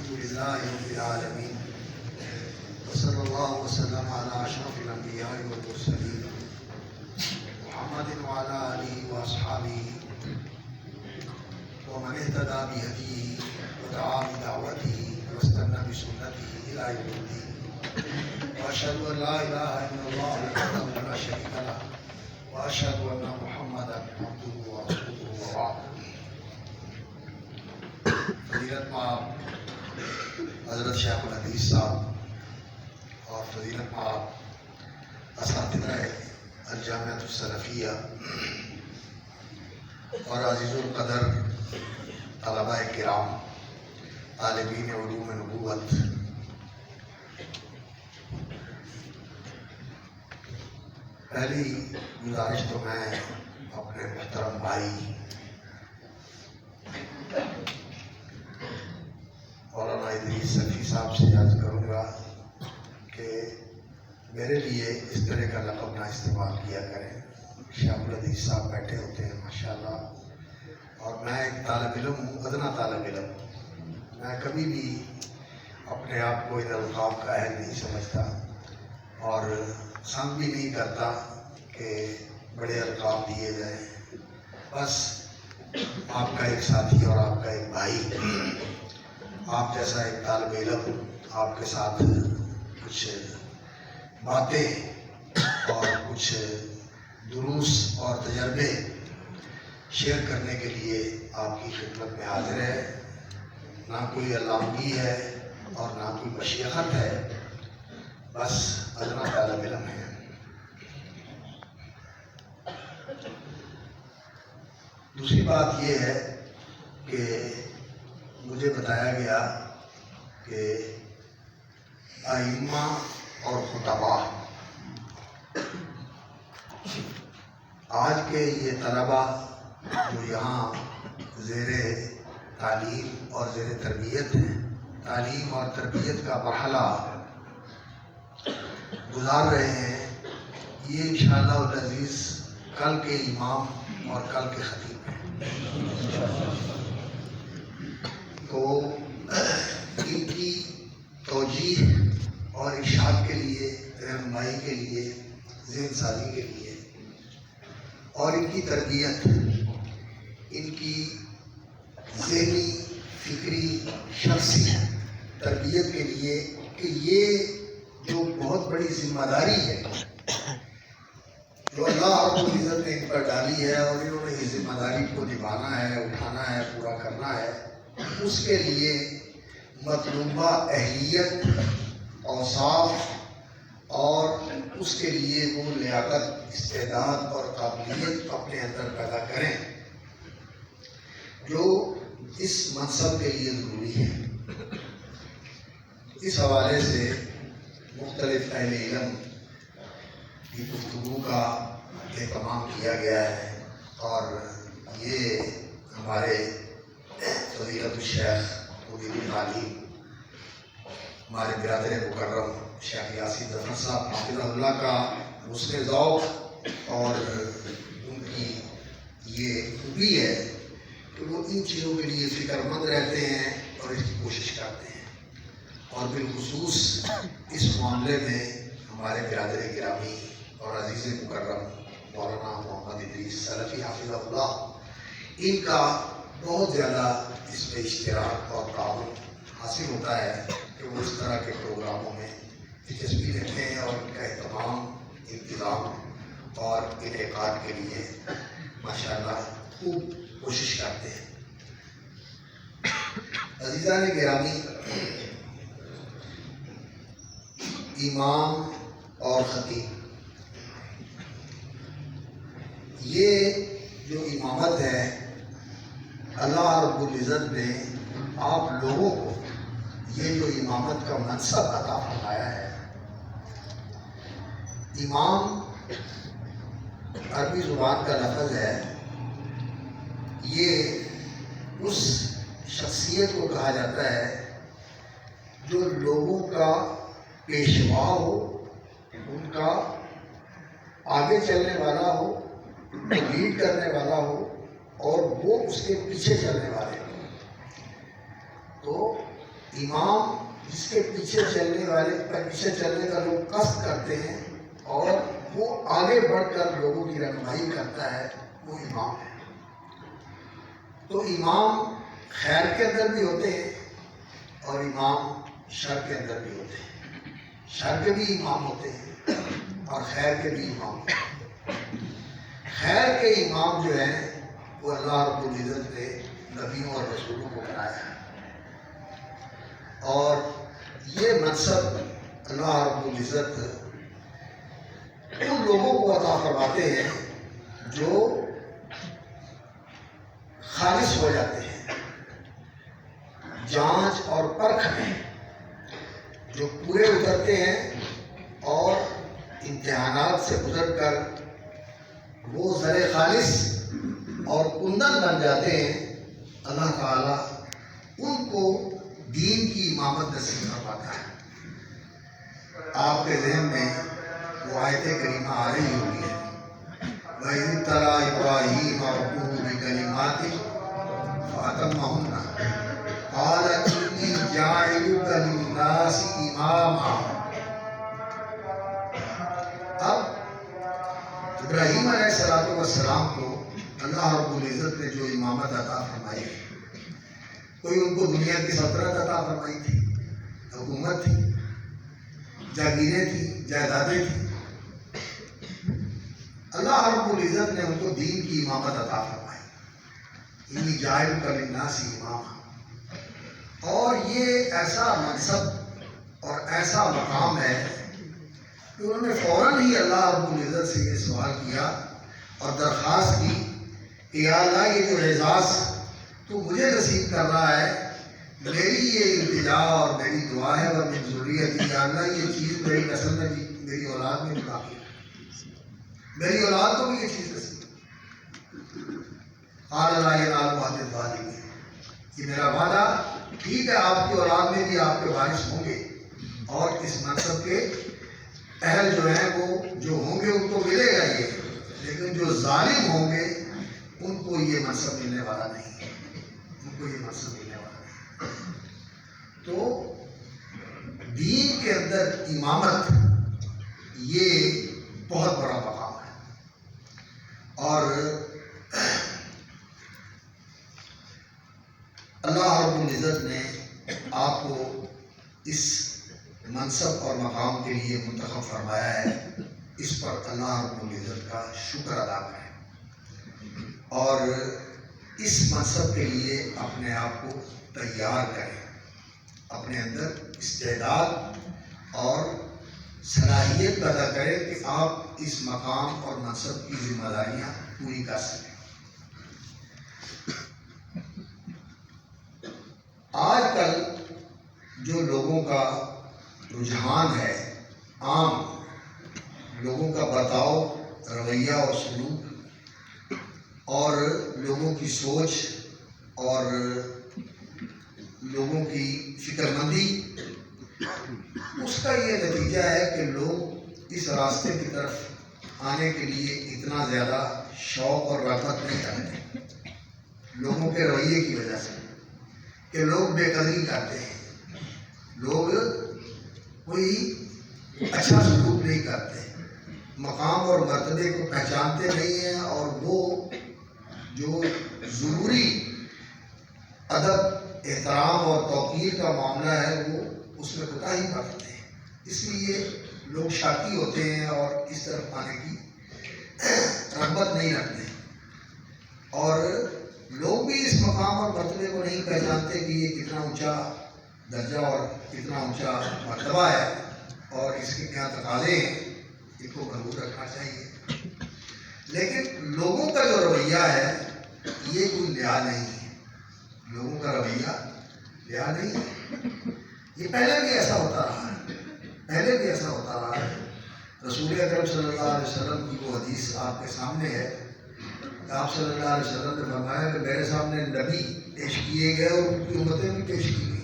لله رب العالمين وصلى الله وسلم على أشرف الأنبياء والمرسلين محمد وعلى آله وأصحابه ومن اهتدى بهديه ودعا بدعوته واستنى بسنته إلى يوم الدين وأشهد أن لا إله إلا الله وحده لا شريك له وأشهد أن محمدا عبده ورسوله وبعد. فضیلت مآب حضرت شیخ الحدیث صاحب اور فضیلت مآب اساتذہ الجامعۃ السلفیہ اور عزیز القدر طلباء کرام طالبین علوم نبوت، پہلی گزارش تو میں اپنے محترم بھائی مولانا ادریس سلفی صاحب سے عرض کروں گا کہ میرے لیے اس طرح کا لقب نہ استعمال کیا کریں. شیخ الحدیث صاحب بیٹھے ہوتے ہیں ماشاءاللہ، اور میں ایک طالب علم ہوں، ادنا طالب علم. میں کبھی بھی اپنے آپ کو ان القاب کا اہل نہیں سمجھتا اور پسند بھی نہیں کرتا کہ بڑے القاب دیے جائیں. بس آپ کا ایک ساتھی اور آپ کا ایک بھائی، آپ جیسا ایک طالب علم، آپ کے ساتھ کچھ باتیں اور کچھ دروس اور تجربے شیئر کرنے کے لیے آپ کی خدمت میں حاضر ہے. نہ کوئی علامگی ہے اور نہ کوئی مشیخت ہے، بس ادنا طالب علم ہے. دوسری بات یہ ہے کہ مجھے بتایا گیا کہ ائمہ اور خطبہ، آج کے یہ طلبہ جو یہاں زیر تعلیم اور زیر تربیت ہیں، تعلیم اور تربیت کا مرحلہ گزار رہے ہیں، یہ انشاءاللہ العزیز کل کے امام اور کل کے خطیب ہیں. تو ان کی توجیہ اور ارشاد کے لیے، رہنمائی کے لیے، ذہن سازی کے لیے اور ان کی تربیت، ان کی ذہنی، فکری، شخصی تربیت کے لیے کہ یہ جو بہت بڑی ذمہ داری ہے جو اللہ رب العزت نے ان پر ڈالی ہے اور انہوں نے اس ذمہ داری کو نبھانا ہے، اٹھانا ہے، پورا کرنا ہے، اس کے لیے مطلوبہ اہلیت، اوصاف اور اس کے لیے وہ لیاقت، استعداد اور قابلیت اپنے اندر پیدا کریں جو اس منصب کے لیے ضروری ہے. اس حوالے سے مختلف اہل علم کی گفتگو کا اہتمام کیا گیا ہے اور یہ ہمارے فضیلت الشیخ مدیر تعلیم ہمارے برادر مکرم شیخ یاسین ظفر صاحب حافظہ اللہ کا حسن ذوق اور ان کی یہ خوبی ہے کہ وہ ان چیزوں کے لیے فکر مند رہتے ہیں اور اس کی کوشش کرتے ہیں. اور بالخصوص اس معاملے میں ہمارے برادر گرامی اور عزیز مکرم مولانا محمد ادریس سلفی حافظہ اللہ، ان کا بہت زیادہ اس میں اشتراک اور تعاون حاصل ہوتا ہے کہ وہ اس طرح کے پروگراموں میں دلچسپی رکھتے ہیں اور ان کا اہتمام، انتظام اور انعقاد کے لیے ماشاءاللہ خوب کوشش کرتے ہیں. عزیزان گرامی، امام اور خطیب، یہ جو امامت ہے اللہ رب العزت نے آپ لوگوں کو یہ جو امامت کا منصب عطا فرمایا ہے. امام عربی زبان کا لفظ ہے، یہ اس شخصیت کو کہا جاتا ہے جو لوگوں کا پیشوا ہو، ان کا آگے چلنے والا ہو، لیڈ کرنے والا ہو اور وہ اس کے پیچھے چلنے والے ہوں. تو امام جس کے پیچھے چلنے کا لوگ قصد کرتے ہیں اور وہ آگے بڑھ کر لوگوں کی رہنمائی کرتا ہے، وہ امام ہے۔ تو امام خیر کے اندر بھی ہوتے ہیں اور امام شر کے اندر بھی ہوتے ہیں۔ شر کے بھی امام ہوتے ہیں اور خیر کے بھی امام ہوتے ہیں۔ خیر کے امام جو ہیں وہ اللہ رب العزت نے نبیوں اور رسولوں کو بنایا ہے، اور یہ منصب اللہ رب العزت ان لوگوں کو عطا فرماتے ہیں جو خالص ہو جاتے ہیں، جانچ اور پرکھ میں جو پورے اترتے ہیں اور امتحانات سے گزر کر وہ زر خالص اور کندن بن جاتے ہیں۔ اللہ تعالیٰ ان کو دین کی امامت نصیب فرماتا ہے۔ آپ کے ذہن میں وہ آیت کریمہ آ رہی ہوگی، وَإِذِ ابْتَلَىٰ إِبْرَاهِيمَ رَبُّهُ بِكَلِمَاتٍ فَأَتَمَّهُنَّ قَالَ إِنِّي جَاعِلُكَ لِلنَّاسِ إِمَامًا۔ اب ابراہیم علیہ السلام کو اللہ رب العزت نے جو امامت عطا فرمائی، کوئی ان کو دنیا کی سلطنت عطا فرمائی تھی، حکومت تھی، جاگیریں تھیں، جائیدادیں تھیں؟ اللہ رب العزت نے ان کو دین کی امامت عطا فرمائی، انی جاعلک للناس اماما۔ اور یہ ایسا منصب اور ایسا مقام ہے کہ انہوں نے فوراً ہی اللہ رب العزت سے یہ سوال کیا اور درخواست کی کہ یا اللہ یہ جو اعزاز تو مجھے نصیب کر رہا ہے، میری یہ التجا اور میری دعا ہے اور میری ضروریت ہے، یا اللہ یہ چیز میری نسل میں بھی، میری اولاد میں بھی باقی ہے، میری اولاد کو بھی یہ چیز نصیب۔ قال لا ینال عہد الظالمین، یہ میرا وعدہ ٹھیک ہے، آپ کی اولاد میں بھی آپ کے وارث ہوں گے اور اس منصب کے اہل جو ہیں وہ جو ہوں گے ان کو ملے گا یہ، لیکن جو ظالم ہوں گے ان کو یہ منصب ملنے والا نہیں ہے، ان کو یہ منصب ملنے والا نہیں۔ تو دین کے اندر امامت یہ بہت بڑا مقام ہے، اور اللہ رب العزت نے آپ کو اس منصب اور مقام کے لیے منتخب فرمایا ہے۔ اس پر اللہ رب العزت کا شکر ادا کریں اور اس منصب کے لیے اپنے آپ کو تیار کریں، اپنے اندر استعداد اور صلاحیت پیدا کریں کہ آپ اس مقام اور منصب کی ذمہ داریاں پوری کر سکیں۔ آج کل جو لوگوں کا رجحان ہے، عام لوگوں کا برتاؤ، رویہ اور سلوک اور لوگوں کی سوچ اور لوگوں کی فکر مندی، اس کا یہ نتیجہ ہے کہ لوگ اس راستے کی طرف آنے کے لیے اتنا زیادہ شوق اور رغبت نہیں کرتے، لوگوں کے رویے کی وجہ سے، کہ لوگ بے قدری کرتے ہیں، لوگ کوئی اچھا سلوک نہیں کرتے، مقام اور مرتبے کو پہچانتے نہیں ہیں، اور وہ جو ضروری ادب، احترام اور توقیر کا معاملہ ہے وہ اس میں کوتاہی برتتے ہیں۔ اس لیے لوگ شاکی ہوتے ہیں اور اس طرف آنے کی رغبت نہیں رکھتے، اور لوگ بھی اس مقام اور مرتبے کو نہیں پہچانتے کہ یہ کتنا اونچا درجہ اور کتنا اونچا مرتبہ ہے اور اس کے کیا تقاضے ہیں، اس کو محفوظ رکھنا چاہیے۔ لیکن لوگوں کا جو رویہ ہے یہ کوئی لحاظ نہیں ہے، لوگوں کا رویہ لحاظ نہیں ہے، یہ پہلے بھی ایسا ہوتا رہا ہے، پہلے بھی ایسا ہوتا رہا ہے۔ رسول اکرم صلی اللہ علیہ وسلم کی وہ حدیث آپ کے سامنے ہے کہ آپ صلی اللہ علیہ وسلم نے فرمایا کہ میرے سامنے نبی پیش کیے گئے اور ان کی امتیں بھی پیش کی گئی،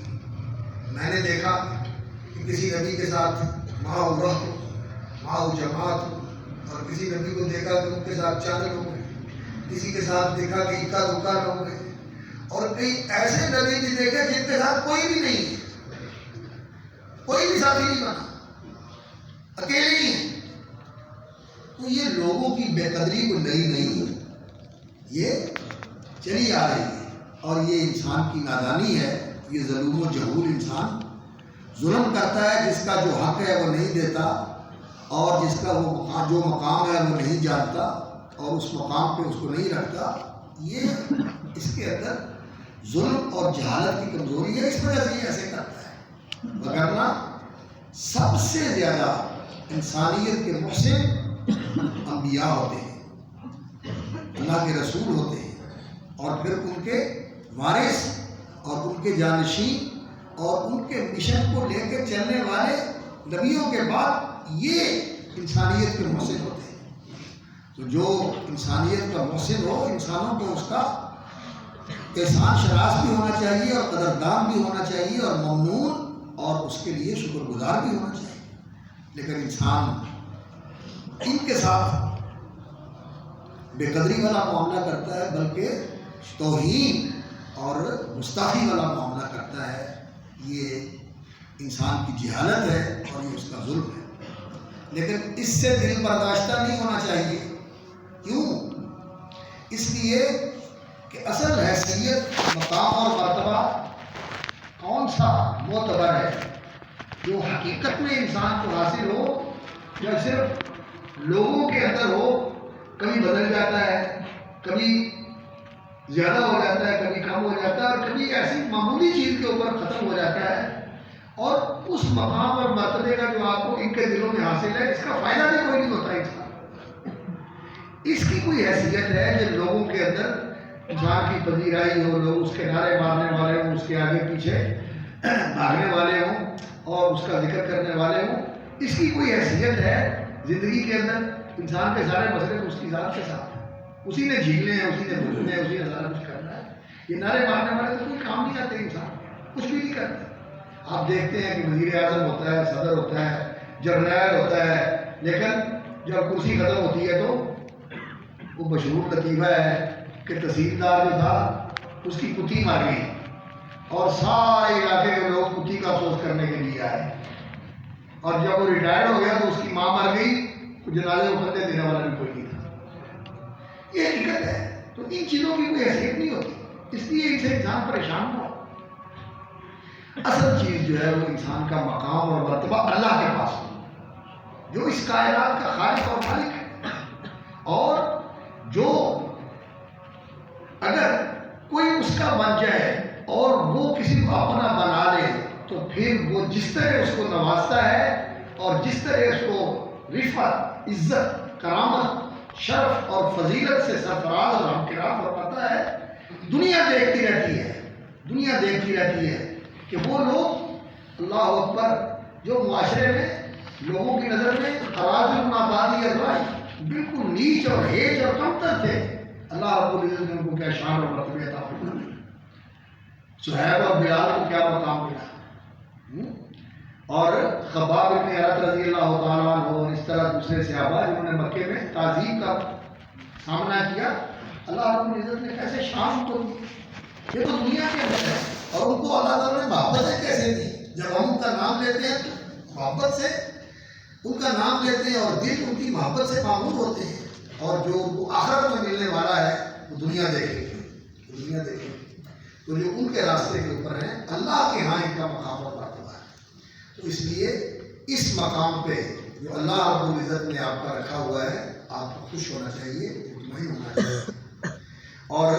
میں نے دیکھا کہ کسی نبی کے ساتھ ماؤ رہت، ماؤ جماعت، اور کسی نبی کو دیکھا کہ ان کے ساتھ چند لوگ ہیں، کسی کے ساتھ دیکھا کہ اکا دکا لوگ ہیں، اور کئی ایسے نبی بھی دیکھے جن کے ساتھ کوئی بھی نہیں ہے، کوئی بھی ساتھی نہیں بنا، اکیلے ہی ہیں۔ تو یہ لوگوں کی بے قدری کو نئی نہیں ہے، یہ چلی آ رہی ہے، اور یہ انسان کی نادانی ہے۔ یہ ظلم و جہول انسان ظلم کرتا ہے، جس کا جو حق ہے وہ نہیں دیتا، اور جس کا وہ جو مقام ہے وہ نہیں جانتا، اور اس مقام پہ اس کو نہیں رکھتا۔ یہ اس کے اندر ظلم اور جہالت کی کمزوری ہے، اس وجہ سے یہ ایسے کرتا ہے۔ وگرنہ سب سے زیادہ انسانیت کے محسن انبیاء ہوتے ہیں، اللہ کے رسول ہوتے ہیں، اور پھر ان کے وارث اور ان کے جانشین اور ان کے مشن کو لے کے چلنے والے نبیوں کے بعد یہ انسانیت کے محسن ہوتے ہیں۔ تو جو انسانیت کا محسن ہو، انسانوں کو اس کا احسان شناس بھی ہونا چاہیے، اور قدردان بھی ہونا چاہیے، اور ممنون اور اس کے لیے شکر گزار بھی ہونا چاہیے۔ لیکن انسان ان کے ساتھ بے قدری والا معاملہ کرتا ہے، بلکہ توہین اور گستاخی والا معاملہ کرتا ہے۔ یہ انسان کی جہالت ہے اور یہ اس کا ظلم ہے۔ لیکن اس سے دل برداشتہ نہیں ہونا چاہیے۔ کیوں؟ اس لیے کہ اصل حیثیت، مقام اور مرتبہ کون سا معتبر ہے؟ جو حقیقت میں انسان کو حاصل ہو، یا صرف لوگوں کے اندر ہو؟ کبھی بدل جاتا ہے، کبھی زیادہ ہو جاتا ہے، کبھی کم ہو جاتا ہے، اور کبھی ایسی معمولی چیز کے اوپر ختم ہو جاتا ہے، اور اس مقام اور مرتبے کا جو آپ کو ان کے دلوں میں حاصل ہے، اس کا فائدہ بھی کوئی نہیں ہوتا انسان۔ اس کی کوئی حیثیت ہے جو لوگوں کے اندر انسان کی پذیرائی ہو، لوگ اس کے نعرے مارنے والے ہوں، اس کے آگے پیچھے بھاگنے والے ہوں، اور اس کا ذکر کرنے والے ہوں؟ اس کی کوئی حیثیت ہے زندگی کے اندر؟ انسان کے سارے مسئلے تو اس کی ذات کے ساتھ ہیں، اسی نے جھیلنے ہیں، اسی نے بھولنے ہیں، اسی نے سارا کچھ کرنا ہے۔ یہ نعرے مارنے والے تو کوئی کام نہیں آتے، انسان کچھ بھی نہیں کرتے۔ آپ دیکھتے ہیں کہ وزیر اعظم ہوتا ہے، صدر ہوتا ہے، جرنیل ہوتا ہے، لیکن جب کرسی ختم ہوتی ہے تو وہ مشہور لطیفہ ہے کہ تحصیلدار جو تھا اس کی کتی مار گئی، اور سارے علاقے کے لوگ کتی کا افسوس کرنے کے لیے آئے، اور جب وہ ریٹائر ہو گیا تو اس کی ماں مر گئی، تو جنازے کو خطے دینے والا بھی کوئی نہیں تھا۔ یہ حقیقت ہے۔ تو ان چیزوں کی کوئی حیثیت نہیں ہوتی، اس لیے ان سے انسان پریشان نہ ہو۔ اصل چیز جو ہے وہ انسان کا مقام اور مرتبہ اللہ کے پاس ہو، جو اس کائنات کا خالق اور مالک ہے، اور جو اگر کوئی اس کا بن جائے اور وہ کسی کو اپنا بنا لے، تو پھر وہ جس طرح اس کو نوازتا ہے، اور جس طرح اس کو رفعت، عزت، کرامت، شرف اور فضیلت سے سرفراز اور ہمکنار فرماتا ہے، دنیا دیکھتی رہتی ہے، دنیا دیکھتی رہتی ہے کہ وہ لوگ اللہ اکبر جو معاشرے میں لوگوں کی نظر میں تراج المابادی الرائے بالکل نیچ اور ہیچ اور کمتر تھے، اللہ رب العزت نے ان کو کیا شان اور مرتبہ عطا فرمایا۔ صہیب اور بلال کو کیا مقام ملا، اور خباب بن ارت رضی اللہ تعالیٰ عنہ اور اس طرح دوسرے صحابہ جنہوں نے مکے میں تعظیم کا سامنا کیا، اللہ رب العزت نے کیسے شان کو دی۔ یہ تو دنیا کے اندر ہے، اور ان کو اللہ تعالیٰ نے محبتیں کیسے دی۔ جب ہم ان کا نام لیتے ہیں تو محبت سے ان کا نام لیتے ہیں، اور دل ان کی محبت سے معمور ہوتے ہیں، اور جو ان کو آخرت میں ملنے والا ہے وہ دنیا دیکھے گی، دنیا دیکھے گی۔ تو جو ان کے راستے کے اوپر ہیں، اللہ کے ہاں ان کا مقام اور مرتبہ ہے۔ تو اس لیے اس مقام پہ جو اللہ رب العزت نے آپ کا رکھا ہوا ہے، آپ کو خوش ہونا چاہیے، مطمئن ہونا چاہیے، اور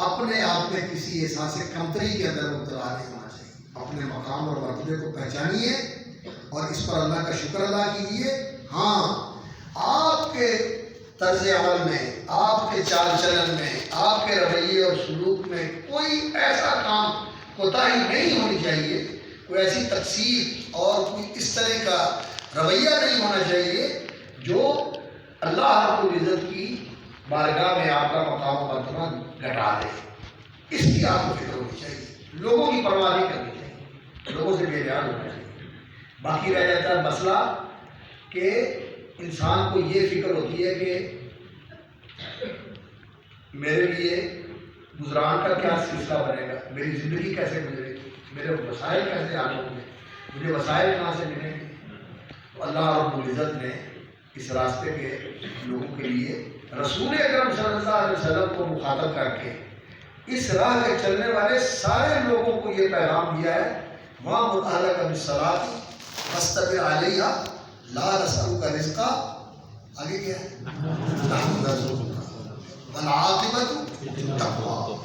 اپنے آپ میں کسی احساس کمتری کے اندر مبتلا نہیں ہونا چاہیے۔ اپنے مقام اور مرتبے کو پہچانیے اور اس پر اللہ کا شکر ادا کیجیے۔ ہاں، آپ کے طرز عمل میں، آپ کے چال چلن میں، آپ کے رویے اور سلوک میں کوئی ایسا کام کوتاہی نہیں ہونی چاہیے، کوئی ایسی تقصیر اور کوئی اس طرح کا رویہ نہیں ہونا چاہیے جو اللہ رب العزت کی بارگاہ میں آپ کا مقام و مرتبہ گھٹا دے۔ اس کی آپ کو فکر ہونی چاہیے، لوگوں کی پرواہ نہیں کرنی چاہیے، لوگوں سے بے نیاز ہونا چاہیے۔ باقی رہ جاتا ہے مسئلہ کہ انسان کو یہ فکر ہوتی ہے کہ میرے لیے گزران کا کیا سلسلہ بنے گا، میری زندگی کیسے گزرے گی، میرے مسائل کیسے حل ہوں گے، مجھے وسائل کہاں سے ملیں گے؟ تو اللہ رب العزت نے اس راستے کے لوگوں کے لیے رسول اکرم صلی اللہ علیہ وسلم کو مخاطب کر کے اس راہ کے چلنے والے سارے لوگوں کو یہ پیغام دیا ہے، وَأْمُرْ أَهْلَكَ بِالصَّلَاةِ وَاسْتَبِرْ عَلَيْهَا لَا نَسْأَلُكَ رِزْقًا، آگے کیا ہے؟ نَحْنُ نَرْزُقُكَ وَالْعَاقِبَةُ لِلتَّقْوَىٰ،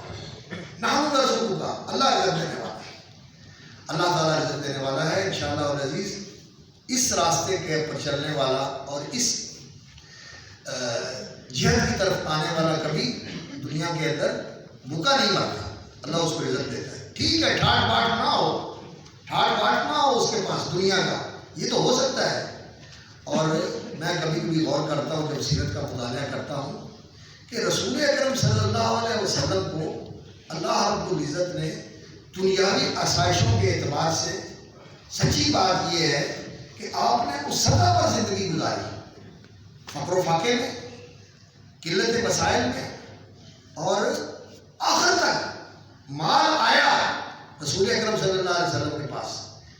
نَحْنُ نَرْزُقُكَ، اللہ رزق دینے والا ہے، اللہ تعالیٰ رزق دینے والا ہے انشاءاللہ العزیز۔ اس راستے کے پر چلنے والا اور اس جہاد کی طرف آنے والا کبھی دنیا کے اندر بھوکا نہیں مرتا، اللہ اس کو رزق دیتا ہے۔ ٹھیک ہے ٹھاٹ باٹ نہ ہو، ٹھاٹ باٹ نہ ہو اس کے پاس دنیا کا، یہ تو ہو سکتا ہے۔ اور میں کبھی کبھی غور کرتا ہوں جب سیرت کا مطالعہ کرتا ہوں کہ رسول اکرم صلی اللہ علیہ وسلم کو اللہ رب العزت نے دنیاوی آسائشوں کے اعتبار سے، سچی بات یہ ہے کہ آپ نے اس سطح پر زندگی گزاری، فقر و فاقے میں، قلت وسائل میں، اور آخر تک مال آیا رسول اکرم صلی اللہ علیہ وسلم کے پاس،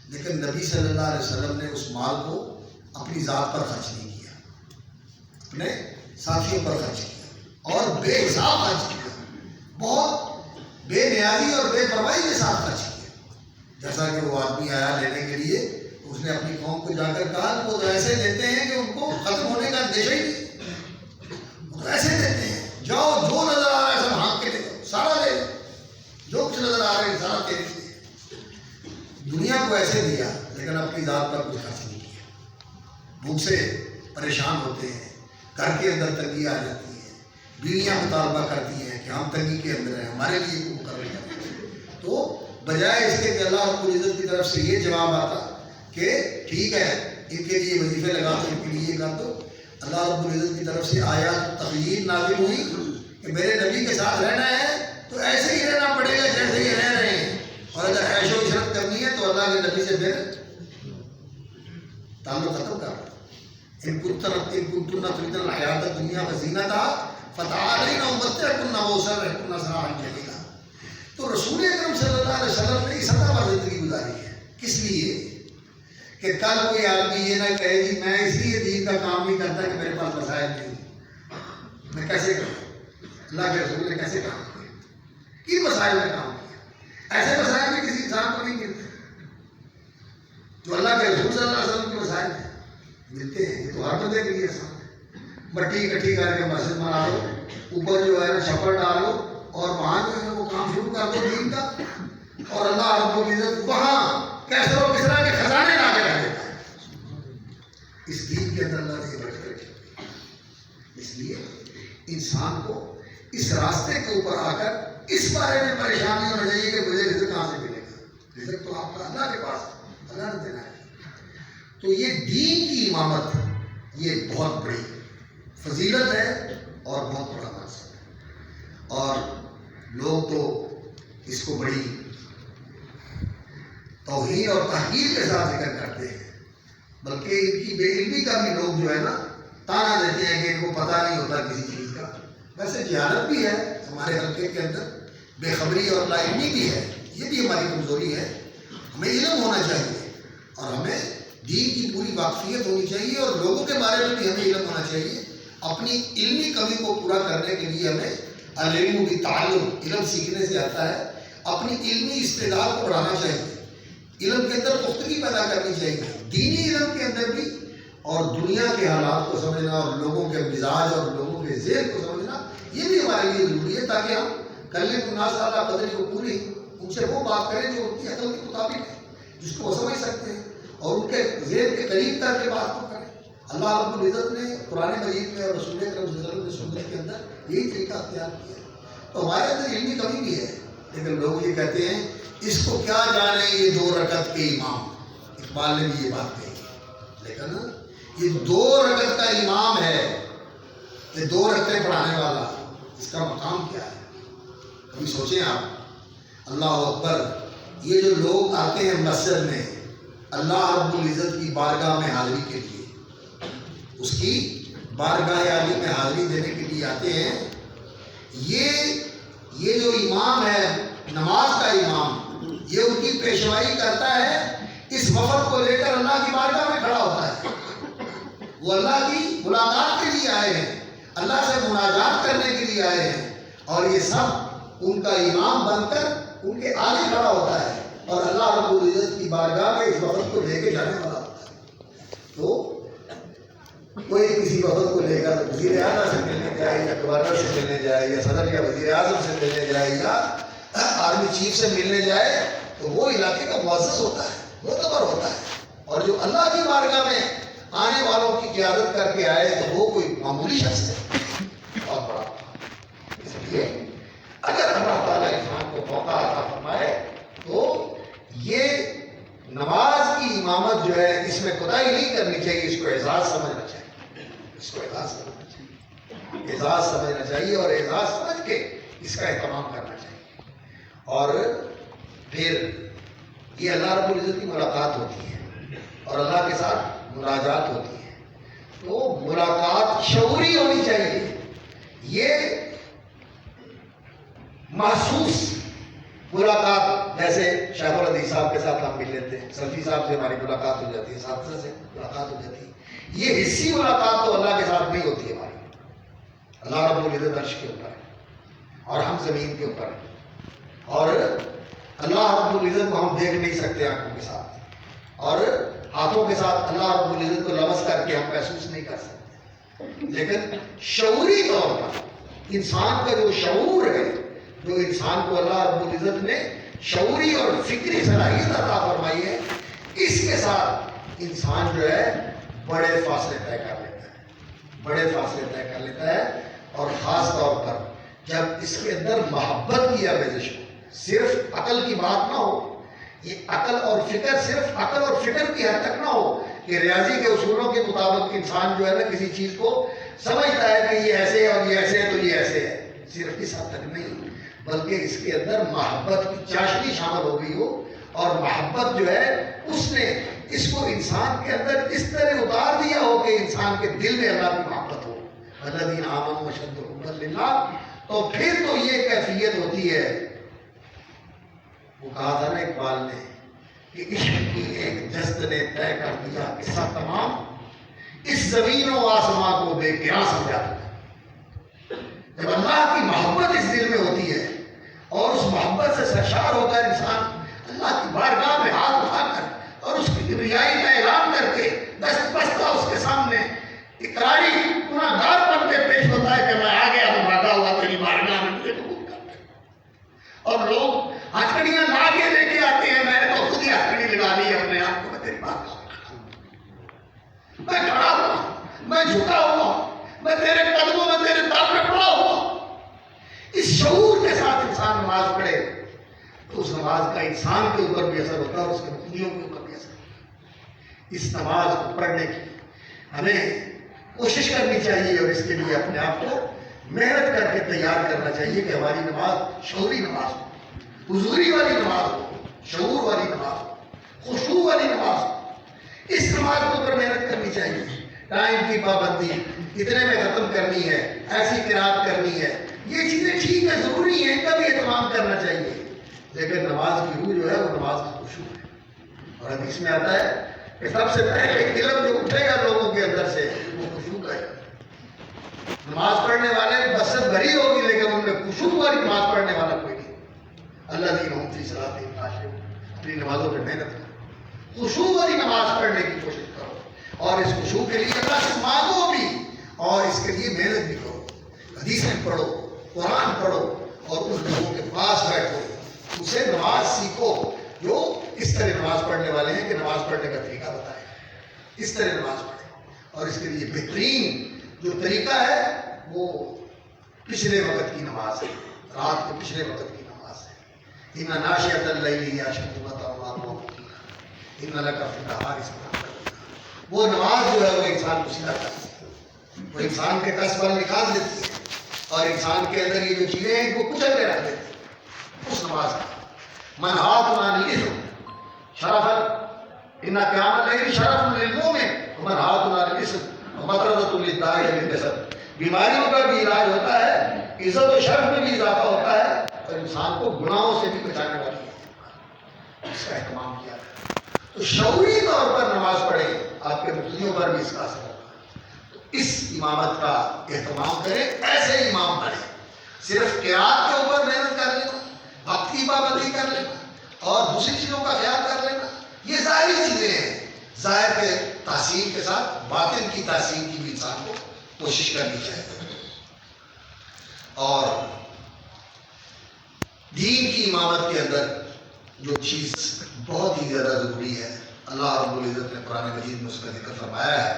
لیکن نبی صلی اللہ علیہ وسلم نے اس مال کو اپنی ذات پر خرچ نہیں کیا، اپنے ساتھیوں پر خرچ کیا اور بے حساب خرچ کیا، بہت بے نیازی اور بے پرواہی کے ساتھ خرچ کیا۔ جیسا کہ وہ آدمی آیا لینے کے لیے، اس نے اپنی قوم کو جا کر کہا کہ وہ تو ایسے دیتے ہیں کہ ان کو ختم ہونے کا اندیشہ ہی نہیں، وہ تو ایسے دیتے ہیں، جاؤ جو نظر آ رہا ہے سب ہانک کے لے جاؤ، سارا لے جاؤ، جو کچھ نظر آ رہا ہے سارا تیرے لیے۔ دنیا کو ایسے دیا لیکن اپنی ذات پر کچھ خرچ نہیں کیا۔ بھوک سے پریشان ہوتے ہیں، گھر کے اندر تنگی آ جاتی ہے، بیویاں مطالبہ کرتی ہیں کہ ہم تنگی کے اندر ہیں، ہمارے لیے کو مقرر کریں، تو بجائے اس کے کہ اللہ رب العزت کی طرف سے یہ جواب آتا کہ ٹھیک ہے ان کے لیے وظیفے لگا دو، ان کے لیے یہ کر دو، اللہ رب العزت کی طرف سے آیات تغییر نازل ہوئی کہ میرے نبی کے ساتھ رہنا ہے تو ایسے ہی رہنا پڑے گا جیسے یہ رہ رہے ہیں، اور اگر عیش و عشرت کرنی ہے تو اللہ کے نبی سے پھر تعلق ختم کر۔ ان کنتن تردن الحیات الدنیا وزینتہا فتعالین امتعکن واسرحکن سراحا جمیلا۔ تو رسول اکرم صلی اللہ علیہ وسلم نے اس سطح پر زندگی گزاری ہے، کس لیے کہ کل کوئی آدمی یہ نہ کہے جی میں اس لیے دین کا کام نہیں کرتا کہ میرے پاس وسائل نہیں، میں کیسے کروں؟ اللہ کے رسول نے کیسے کام کیا، کن وسائل میں کام کیا؟ ایسے وسائل میں کسی انسان کو نہیں ملتے جو اللہ کے رسول صلی اللہ علیہ وسلم کے وسائل میں ملتے ہیں۔ یہ تو ہر بندے کے لیے آسان ہے، مٹی اکٹھی کر کے مسجد بنا لو، اوپر جو ہے نا چھپر ڈالو اور وہاں جو ہے وہ کام شروع کر دو دین کا، اور اللہ رب العزت وہاں کیسر و کسرا کے خزانے لا کے رکھ دیتا ہے۔ اس دین کے اندر اللہ نے یہ برکت رکھی، اس لیے انسان کو اس راستے کے اوپر آ کر اس بارے میں پریشان نہیں ہونا چاہیے کہ مجھے رزق کہاں سے ملے گا، رزق تو آپ کا اللہ کے پاس، اللہ نے دینا ہے۔ تو یہ دین کی امامت یہ بہت بڑی فضیلت ہے اور بہت بڑا مقصد ہے، اور لوگ تو اس کو بڑی توہین اور تحقیر کے ساتھ ذکر کرتے ہیں، بلکہ ان کی بے علمی کا بھی لوگ جو ہے نا تانا دیتے ہیں کہ ان کو پتہ نہیں ہوتا کسی چیز کا۔ ویسے جہالت بھی ہے ہمارے حلقے کے اندر، بے خبری اور لا علمی بھی ہے، یہ بھی ہماری کمزوری ہے۔ ہمیں علم ہونا چاہیے اور ہمیں دین کی پوری واقفیت ہونی چاہیے، اور لوگوں کے بارے میں بھی ہمیں علم ہونا چاہیے۔ اپنی علمی کمی کو پورا کرنے کے لیے ہمیں العلم بالتعلم، علم سیکھنے سے آتا ہے، اپنی علمی استعداد کو بڑھانا چاہیے، علم کے اندر پختگی پیدا کرنی چاہیے، دینی علم کے اندر بھی، اور دنیا کے حالات کو سمجھنا اور لوگوں کے مزاج اور لوگوں کے ذہن کو سمجھنا یہ بھی ہمارے لیے ضروری ہے، تاکہ ہم کلمۃ الناس اعلیٰ قدری کو پوری ان سے وہ بات کریں جو ان کی عقل کے مطابق ہے، جس کو وہ سمجھ سکتے ہیں، اور ان کے ذہن کے قریب کر کے بات کو کریں۔ اللہ رب العزت نے قرآن مجید میں اور رسول اکرم صلی اللہ علیہ وسلم نے سنت کے اندر یہی طریقہ اختیار کیا ہے۔ تو ہمارے اندر علمی کمی بھی ہے، لیکن لوگ یہ کہتے ہیں اس کو کیا جانے یہ 2 رکعت کے امام، اقبال نے بھی یہ بات کہی، لیکن یہ 2 رکعت کا امام ہے، یہ 2 رکعتیں پڑھانے والا، اس کا مقام کیا ہے؟ کبھی سوچیں آپ۔ اللہ اکبر، یہ جو لوگ آتے ہیں مسجد میں اللہ رب العزت کی بارگاہ میں حاضری کے لیے، اس کی بارگاہ عالی میں حاضری دینے کے لیے آتے ہیں، یہ جو امام ہے نماز کا امام، یہ ان کی پیشوائی کرتا ہے اس وفد کو لے کر اللہ کی بارگاہ میں کھڑا ہوتا ہے. وہ اللہ کی ملاقات کے لیے آئے ہیں, اللہ سے مناجات کرنے کے لیے آئے ہیں, اور یہ سب ان کا امام بن کر ان کے آگے کھڑا ہوتا ہے, اور اللہ رب العزت کی بارگاہ میں اس وفد کو لے کے جانے والا ہوتا ہے. تو کوئی کسی وفد کو لے کر وزیر اعلیٰ سے ملنے جائے, یا گورنر سے ملنے جائے, یا صدر یا وزیر اعظم سے ملنے جائے, یا آرمی چیف سے ملنے جائے, تو وہ علاقے کا معزز ہوتا ہے, معتبر ہوتا ہے. اور جو اللہ کی بارگاہ میں آنے والوں کی قیادت کر کے آئے تو وہ کوئی معمولی شخص ہے, بہت بڑا. اس لیے اگر اللہ تعالیٰ انسان کو موقع عطا فرمائے تو یہ نماز کی امامت جو ہے اس میں کوتاہی نہیں کرنی چاہیے, اس کو اعزاز سمجھنا چاہیے, اس کو اعزاز سمجھنا چاہیے, اعزاز سمجھنا چاہیے, اور اعزاز سمجھ کے اس کا اہتمام کرنا چاہیے. اور پھر یہ اللہ رب العزت کی ملاقات ہوتی ہے اور اللہ کے ساتھ مناجات ہوتی ہے, تو ملاقات شعوری ہونی چاہیے. یہ محسوس ملاقات, جیسے شیخ الحدیث صاحب کے ساتھ ہم مل لیتے ہیں, سلفی صاحب سے ہماری ملاقات ہو جاتی ہے, اساتذہ سے ملاقات ہو جاتی ہے. یہ حصی ملاقات تو اللہ کے ساتھ نہیں ہوتی ہے ہماری. اللہ رب العزت عرش کے اوپر ہے اور ہم زمین کے اوپر ہیں, اور اللہ رب العزت کو ہم دیکھ نہیں سکتے آنکھوں کے ساتھ, اور ہاتھوں کے ساتھ اللہ رب العزت کو لمس کر کے ہم محسوس نہیں کر سکتے. لیکن شعوری طور پر انسان کا جو شعور ہے, جو انسان کو اللہ رب العزت نے شعوری اور فکری صلاحیت عطا فرمائی ہے, اس کے ساتھ انسان جو ہے بڑے فاصلے طے کر لیتا ہے, بڑے فاصلے طے کر لیتا ہے. اور خاص طور پر جب اس کے اندر محبت کی آمیزش ہو, صرف عقل کی بات نہ ہو, یہ عقل اور فکر صرف عقل اور فکر کی حد تک نہ ہو کہ ریاضی کے اصولوں کے مطابق انسان جو ہے نا کسی چیز کو سمجھتا ہے کہ یہ ایسے ہے اور یہ ایسے ہے تو یہ ایسے ہے, صرف اس حد تک نہیں, بلکہ اس کے اندر محبت کی چاشنی شامل ہو گئی ہو, اور محبت جو ہے اس نے اس کو انسان کے اندر اس طرح اتار دیا ہو کہ انسان کے دل میں اللہ کی محبت ہو. الذین آمنوا اشد حبا للہ. تو پھر تو یہ کیفیت ہوتی ہے, وہ کہا تھا نا اقبال نے کہ عشق کی ایک جست نے طے کر دیا قصہ تمام, اس زمین و آسمان کو بے گراں سمجھا دیا. جب اللہ کی محبت اس دل میں ہوتی ہے اور اس محبت سے سرشار ہو کر انسان اللہ کی بارگاہ میں ہاتھ اٹھا کر اور اس کی کبریائی کا اعلان کر کے دست بستہ اس کے سامنے اقراری گناہگار بن کے پیش ہوتا ہے کہ میں آ گیا ہوں, بھاگا ہوا تیری بارگاہ میں, مجھے قبول کر دے. اور لوگ ہتھکڑیاں لا کے لے کے آتے ہیں, میں نے تو خود ہی ہتھکڑی لگا لی اپنے آپ کو, میں تیری بارگاہ میں کھڑا ہوا, میں جھکا ہوا, میں تیرے قدموں میں تیرے در پہ کھڑا ہوا. اس شعور کے ساتھ انسان نماز پڑھے تو اس نماز کا انسان کے اوپر بھی اثر ہوتا ہے اور اس کے مخلوقوں کے اوپر بھی اثر ہوتا ہے. اس نماز کو پڑھنے کی ہمیں کوشش کرنی چاہیے, اور اس کے لیے اپنے آپ کو محنت کر کے تیار کرنا چاہیے کہ ہماری نماز شعوری نماز ہو, حضوری والی نماز ہو, شعور والی نماز ہو, خشوع والی نماز ہو. اس نماز کے اوپر محنت کرنی چاہیے. ٹائم کی پابندی اتنے میں ختم کرنی ہے, ایسی قرات کرنی ہے, یہ چیزیں ٹھیک ہے, ضروری ہیں, ان کا بھی اہتمام کرنا چاہیے. لیکن نماز کی روح جو ہے وہ نماز کا خشوع ہے. اور حدیث میں آتا ہے کہ سب سے پہلے علم جو اٹھے گا لوگوں کے اندر سے وہ خشوع کا ہے. نماز پڑھنے والے بست بھری ہوگی لیکن ان میں خشوع والی نماز پڑھنے والا کوئی نہیں. الذین هم فی صلاتہم خاشعون. اپنی نمازوں پہ محنت کرو, خشوع والی نماز پڑھنے کی کوشش کرو, اور اس خشوع کے لیے اللہ سے مانگو بھی, اور اس کے لیے محنت بھی کرو. حدیثیں پڑھو, قرآن پڑھو, اور ان لوگوں کے پاس بیٹھو, ان سے نماز سیکھو جو اس طرح نماز پڑھنے والے ہیں کہ نماز پڑھنے کا طریقہ بتائیں, اس طرح نماز پڑھیں. اور اس کے لیے بہترین جو طریقہ ہے وہ پچھلے وقت کی نماز ہے, رات کے پچھلے وقت کی نماز ہے. ان ناشئۃ اللیل اشد وطئا ان لک فی النہار سبحا. وہ نماز جو ہے وہ انسان کو سیدھا کرتی ہے, وہ انسان کے کس پر نکال دیتی ہے, اور انسان کے اندر یہ جو چیزیں ہیں وہ کچل کے رکھ دیتی ہے. اس نماز کا من ہاتھ عن الاثم شرفا ان قیام اللیل شرف للمؤمن ومن ہاتھ عن الاثم ومطردۃ للداعی للجسد. بیماریوں کا بھی علاج ہوتا ہے, عزت و شرف میں بھی اضافہ ہوتا ہے, اور انسان کو گناہوں سے بھی بچانے والی ہے. اس کا اہتمام کیا جائے. تو شعوری طور پر نماز پڑھیں، آپ کے مفتیوں پر بھی اس کا اثر ہوگا۔ تو اس امامت کا اہتمام کریں، ایسے امام بنیں۔ صرف قرات کے اوپر محنت کر لینا، وقت کی پابندی کر لینا اور دوسری چیزوں کا خیال کر لینا، یہ ظاہری چیزیں ہیں۔ ظاہر کے تحسین کے ساتھ باطن کی تحسین کی بھی انسان کو کوشش کرنی چاہیے۔ اور دین کی امامت کے اندر جو چیز بہت ہی زیادہ ضروری ہے، اللہ رب العزت نے قرآن مجید میں اس کا ذکر فرمایا ہے،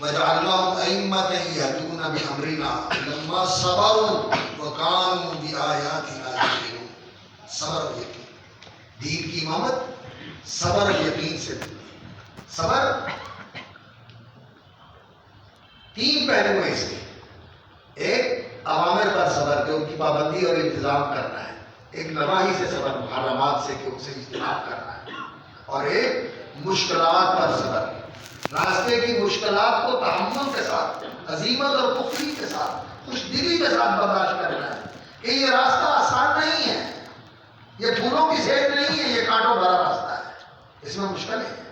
وَجَعَلْنَاهُمْ أَئِمَّةً يَهْدُونَ بِأَمْرِنَا لَمَّا صَبَرُوا وَكَانُوا بِآيَاتِنَا يُوقِنُونَ۔ صبر اور یقین، دین کی امامت صبر اور یقین سے ملتی ہے۔ صبر تین پہلو ہیں اس کے، ایک اوامر پر صبر کہ ان کی پابندی اور انتظام کرنا ہے، ایک نواہی سے صبر محرمات سے کہ ان سے اجتناب کرنا ہے، اور ایک مشکلات پر صبر، راستے کی مشکلات کو تحمل کے ساتھ، عزیمت اور پختگی کے ساتھ، خوش دلی کے ساتھ برداشت کرنا ہے کہ یہ راستہ آسان نہیں ہے، یہ پھولوں کی سیٹ نہیں ہے، یہ کانٹوں بھرا راستہ ہے، اس میں مشکل ہے۔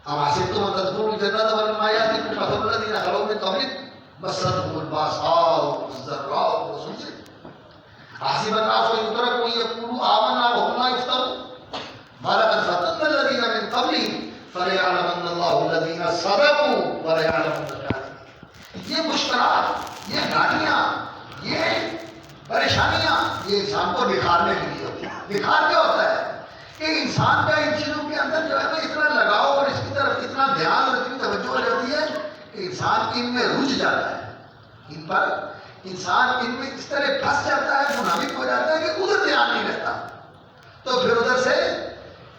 ام حسبتم ان تدخلوا الجنة ولما يأتكم مثل الذين خلوا من قبلكم مستهم البأساء والضراء وزلزلوا أحسب الناس أن يتركوا أن يقولوا آمنا وهم لا يفتنون ولقد فتنا الذين من قبلهم فليعلمن الله الذين صدقوا وليعلمن الكاذبين۔ یہ مشکلات، یہ گھاٹیاں، یہ پریشانیاں، یہ انسان کو نکھارنے کے لیے ہوتی ہیں۔ نکھار کیا ہوتا ہے کہ انسان کا ان چیزوں کے اندر جو ہے نا اتنا لگاؤ اور اس کی طرف اتنا دھیان اور اتنی توجہ ہو جاتی ہے کہ انسان ان میں رجھ جاتا ہے، ان پر انسان ان میں اس طرح پھنس جاتا ہے، منافق ہو جاتا ہے کہ ادھر دھیان نہیں رہتا، تو پھر ادھر سے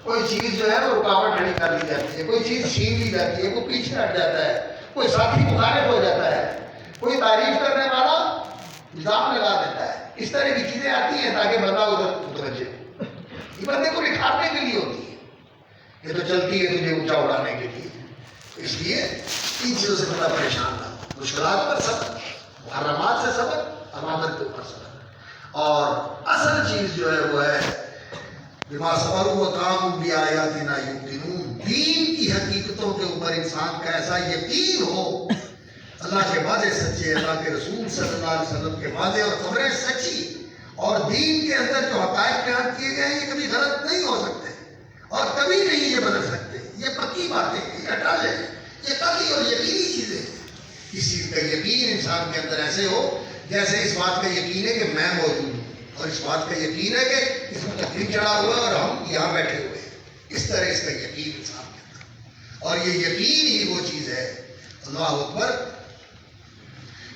کوئی چیز جو ہے وہ رکاوٹ کھڑی کر لی جاتی ہے، کوئی چیز چھین لی جاتی ہے، کوئی پیچھے ہٹ جاتا ہے، کوئی ساتھی مخالف ہو جاتا ہے، کوئی تعریف کرنے والا الزام لگا دیتا ہے، اس طرح کی چیزیں آتی ہیں تاکہ بندہ ادھر متوجہ ہو۔ یہ بندے کو نکھارنے کے لیے ہوتی ہے، یہ تو چلتی ہے تجھے اونچا اڑانے کے لیے، اس لیے ان چیزوں سے بندہ پریشان نہ ہو۔ مشکلات پر صبر، محرمات سے صبر، امامت کے اوپر صبر، اور اصل چیز جو ہے وہ ہے بما صبروا وكانوا بآياتنا يوقنون، دین کی حقیقتوں کے اوپر انسان کا ایسا یقین ہو، اللہ کے وعدے سچے، اللہ کے رسول صلی اللہ علیہ وسلم کے وعدے اور خبریں سچی، اور دین کے اندر جو حقائق بیان کیے گئے ہیں یہ کبھی غلط نہیں ہو سکتے اور کبھی نہیں یہ بدل سکتے، یہ پکی باتیں ہیں، یہ اٹل ہے، یہ قطعی اور یقینی چیزیں ہیں۔ اس چیز کا یقین انسان کے اندر ایسے ہو جیسے اس بات کا یقین ہے کہ میں موجود ہوں، اور اس بات کا یقین ہے کہ اس میں تکلیف چڑھا ہوا اور ہم یہاں بیٹھے ہوئے ہیں، اس طرح اس کا یقین انسان کے اندر، اور یہ یقین ہی وہ چیز ہے، اللہ اکبر،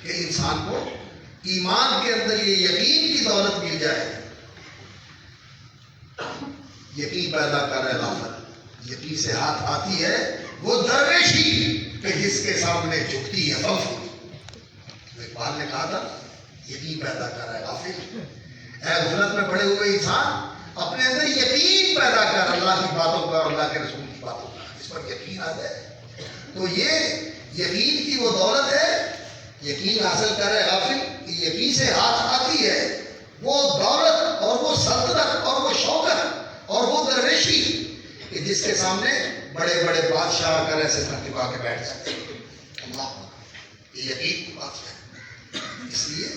کہ انسان کو ایمان کے اندر یہ یقین کی دولت مل جائے۔ یقین پیدا کر رہے غافل، یقین سے ہاتھ آتی ہے وہ درویشی کہ جس کے سامنے جھکتی ہے غفل۔ اقبال نے کہا تھا یقین پیدا کر رہا ہے غافل، اے غفلت میں پڑے ہوئے انسان اپنے اندر یقین پیدا کر اللہ کی باتوں کا اور اللہ کے رسول کی باتوں کا، اس پر یقین آ جائے تو یہ یقین کی وہ دولت ہے، یقین حاصل کر رہے غافل، یقین سے ہاتھ آتی ہے وہ دولت اور وہ سلطنت اور وہ شوکت اور وہ درویشی کہ جس کے سامنے بڑے بڑے بادشاہ آ کر ایسے سر جھکا کے بیٹھ جاتے ہیں۔ اللہ، یہ یقین کی بات ہے، اس لیے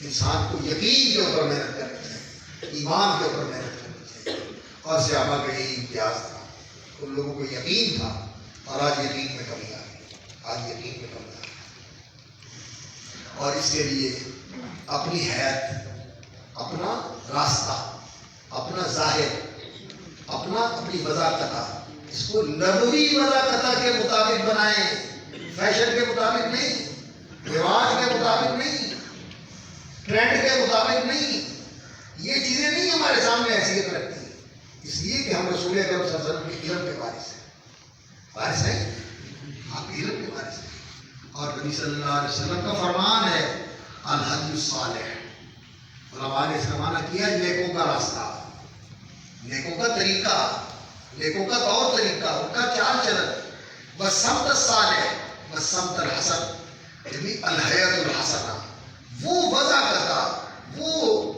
انسان کو یقین کے اوپر محنت کرنی چاہیے، ایمان کے اوپر محنت کرنی چاہیے، اور صحابہ کا یہی امتیاز تھا، ان لوگوں کو یقین تھا، اور آج یقین میں کمی آ گئی، آج یقین میں کمی آ گئی، اور اس کے لیے اپنی حیات، اپنا راستہ، اپنا ظاہر، اپنی وضاقتہ، اس کو نبوی وضاقتہ کے مطابق بنائیں، فیشن کے مطابق نہیں، رواج کے مطابق نہیں، ٹرینڈ کے مطابق نہیں، یہ چیزیں نہیں ہمارے سامنے حیثیت رکھتی ہیں، اس لیے کہ ہم رسول اکرم صلی اللہ علیہ وسلم کے علم کے وارث ہیں، وارث ہیں، آپ علم کے وارث ہیں، اور نبی صلی اللہ علیہ وسلم کا فرمان ہے الحدی الصالح، علماء نے اس کا معنی کیا نیکوں کا راستہ، نیکوں کا طریقہ، نیکوں کا طور طریقہ، ان کا چال چلن، والسمت الصالح والسمت الحسن، یعنی الحیۃ الحسنہ، وہ وضاقتہ، وہ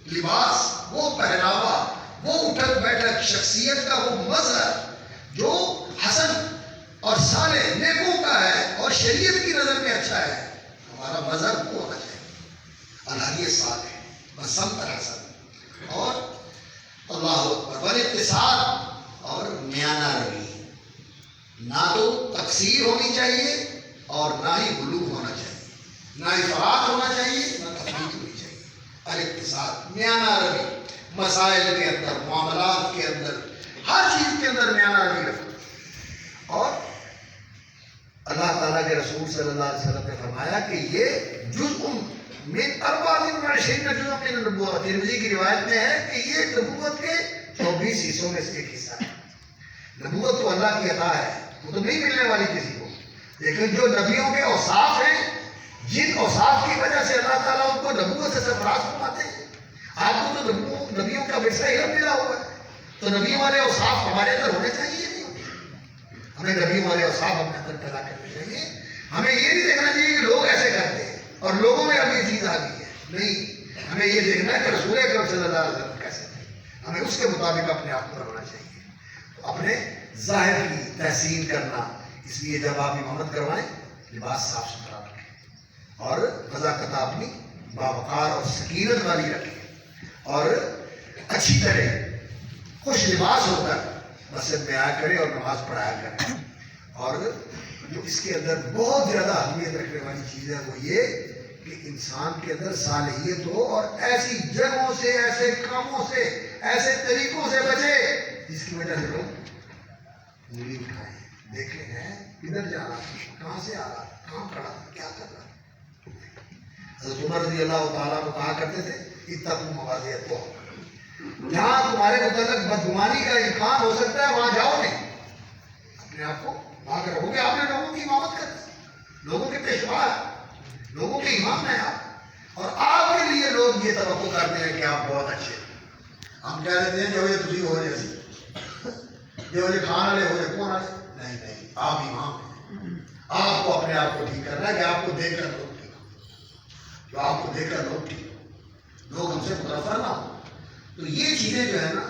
لباس، وہ پہناوا، وہ اٹھک بیٹھک شخصیت کا وہ مظہر شریعت کی نظر میں اچھا ہے، ہمارا مذہب وہ ہونا چاہیے الحدیث صالح بسمت حسن اور اللہ اکبر والاقتصاد اور میانہ روی، نہ تو تقصیر ہونی چاہیے اور نہ ہی غلو ہونا چاہیے، نہ افراط ہونا چاہیے نہ تفریط ہونی چاہیے۔ الاقتصاد میانہ روی، مسائل کے اندر، معاملات کے اندر، ہر چیز کے اندر میانہ روی رکھو۔ اور اللہ تعالیٰ کے رسول صلی اللہ علیہ وسلم نے فرمایا کہ یہ جزء من 24 جزء من النبوت، ترمذی کی روایت میں ہے کہ یہ نبوت کے 24 حصوں میں سے ایک حصہ ہے۔ نبوت تو اللہ کی عطا ہے، وہ تو نہیں ملنے والی کسی کو، لیکن جو نبیوں کے اوصاف ہیں، جن اوصاف کی وجہ سے اللہ تعالیٰ ان کو نبوت سے سرفراز فرماتے ہیں۔ آپ کو تو نبیوں کا ورثہ علم ملا ہوا ہے، تو نبیوں والے اوصاف ہمارے اندر ہونے چاہیے۔ ہمیں نبیوں والے اوصاف اپنے اندر پیدا کرنے چاہیے۔ ہمیں یہ نہیں دیکھنا چاہیے کہ لوگ ایسے کرتے ہیں اور لوگوں میں اب یہ چیز آ گئی ہے، نہیں، ہمیں یہ دیکھنا ہے کہ رسول اکرم صلی اللہ علیہ وسلم کیسے تھے، ہمیں اس کے مطابق اپنے آپ کو رکھنا چاہیے۔ تو اپنے ظاہر کی تحسین کرنا، اس لیے جب آپ امامت کروائیں لباس صاف ستھرا رکھیں اور نزاکت اپنی باوقار اور سکینت والی رکھیں اور اچھی طرح خوش لباس ہو کر مسجد میں آیا کرے اور نماز پڑھایا کرے۔ اور جو اس کے اندر بہت زیادہ اہمیت رکھنے والی چیز ہے وہ یہ کہ انسان کے اندر صالحیت ہو اور ایسی جگہوں سے، ایسے کاموں سے، ایسے طریقوں سے بچے جس کی وجہ سے لوگ انگلی اٹھائیں، دیکھیں ہیں کدھر جا رہا، کہاں سے آ رہا، کہاں کھڑا، کیا کر رہا۔ حضرت عمر رضی اللہ تعالیٰ کو کہا کرتے تھے اتقوا مواضع الطرق، جہاں تمہارے متعلق بدگمانی کا امکان ہو سکتا ہے وہاں جاؤ نہیں، اپنے آپ کو وہاں رکھو گے۔ آپ نے لوگوں کی امامت کر دی، لوگوں کے پیشوا ہے، لوگوں کے امام ہیں آپ، اور آپ کے لیے لوگ یہ توقع کرتے ہیں کہ آپ بہت اچھے ہیں۔ ہم کہہ دیتے ہیں جو یہ تجھی ہو جیسی، جو یہ کھان والے ہو جائے کون والے، نہیں نہیں، آپ امام ہیں، آپ کو اپنے آپ کو ٹھیک کرنا ہے کہ آپ کو دیکھ کر لوگ ٹھیک ہو، جو آپ کو دیکھ کر لوگ ٹھیک ہو، لوگ ہم سے متنفر نہ ہو۔ تو یہ چیزیں جو ہے نا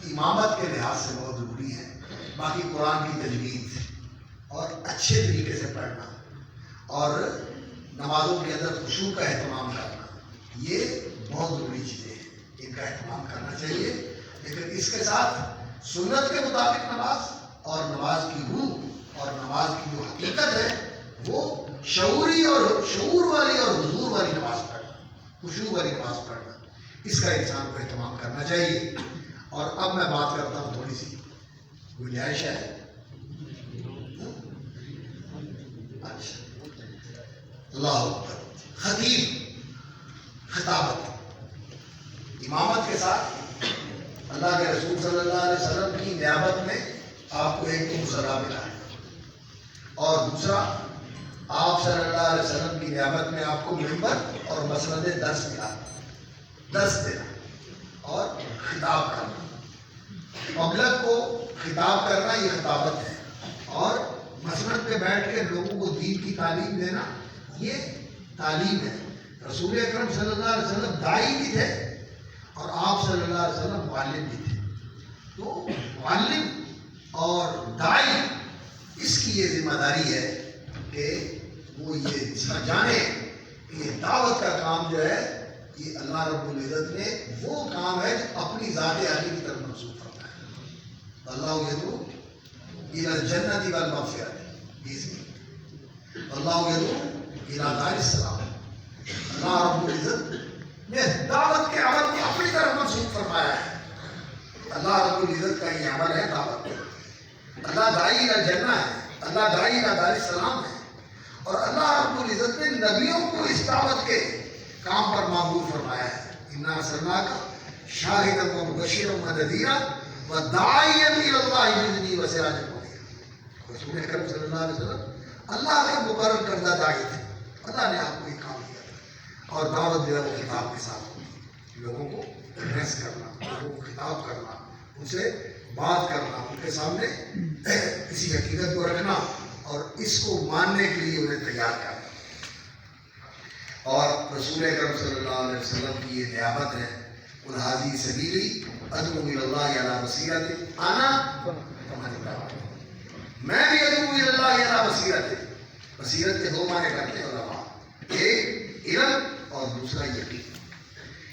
امامت کے لحاظ سے بہت ضروری ہیں۔ باقی قرآن کی تجوید اور اچھے طریقے سے پڑھنا اور نمازوں کے اندر خشوع کا اہتمام کرنا، یہ بہت ضروری چیزیں ہیں، ان کا اہتمام کرنا چاہیے۔ لیکن اس کے ساتھ سنت کے مطابق نماز اور نماز کی روح اور نماز کی جو حقیقت ہے وہ شعور والی اور حضور والی نماز پڑھنا، خشوع والی نماز پڑھنا، اس کا انسان کو اہتمام کرنا چاہیے۔ اور اب میں بات کرتا ہوں، تھوڑی سی گنجائش ہے، اچھا، اللہ اکبر، خطیب خطابت امامت کے ساتھ اللہ کے رسول صلی اللہ علیہ وسلم کی نیابت میں آپ کو ایک تو مصلی ملا ہے، اور دوسرا آپ صلی اللہ علیہ وسلم کی نیابت میں آپ کو منبر اور مسند درس ملا، درس دینا اور خطاب کرنا، مملک کو خطاب کرنا، یہ خطابت ہے، اور مسند پہ بیٹھ کے لوگوں کو دین کی تعلیم دینا، یہ تعلیم ہے۔ رسول اکرم صلی اللہ علیہ وسلم داعی بھی تھے اور آپ صلی اللہ علیہ وسلم معلم بھی تھے، تو معلم اور داعی اس کی یہ ذمہ داری ہے کہ وہ یہ جانے کہ یہ دعوت کا کام جو ہے یہ اللہ رب العزت نے وہ کام ہے جو اپنی ذات عالی کی طرف منسوخ کرتا ہے۔ اللہ یدعو الی الجنۃ والمغفرۃ، اللہ یدعو الی دار السلام، اللہ رب العزت نے دعوت کے عمل کو اپنی طرف منسوخ فرمایا ہے۔ اللہ رب العزت کا یہ عمل ہے دعوت، اللہ داعی الی الجنہ ہے، اللہ داعی الی دار السلام ہے، اور اللہ رب العزت نے نبیوں کو اس دعوت کے کام پر معمور فرمایا ہے۔ انا ارسلناک شاہدا ومبشرا ونذیرا وداعیا الی اللہ باذنہ وسراجا منیرا۔ رسول اکرم صلی اللہ علیہ وسلم اللہ کے مقرر کردہ داعی تھے، اللہ نے آپ کو یہ کام دیا تھا، اور دعوت جو ہے وہ خطاب کے ساتھ ہوتی ہے، لوگوں کو ایڈریس کرنا، لوگوں کو خطاب کرنا، ان سے بات کرنا، ان کے سامنے کسی حقیقت کو رکھنا اور اس کو ماننے کے لیے انہیں تیار کرنا۔ اور رسول اکرم صلی اللہ علیہ وسلم کی یہ نیابت ہے، قل ھذہ سبیلی ادعو الی اللہ علی بصیرۃ انا ومن اتبعنی، میں بھی ادعو الی اللہ علی بصیرۃ، بصیرت کے دو معنی کرتے ہیں علماء، ایک علم اور دوسرا یقین،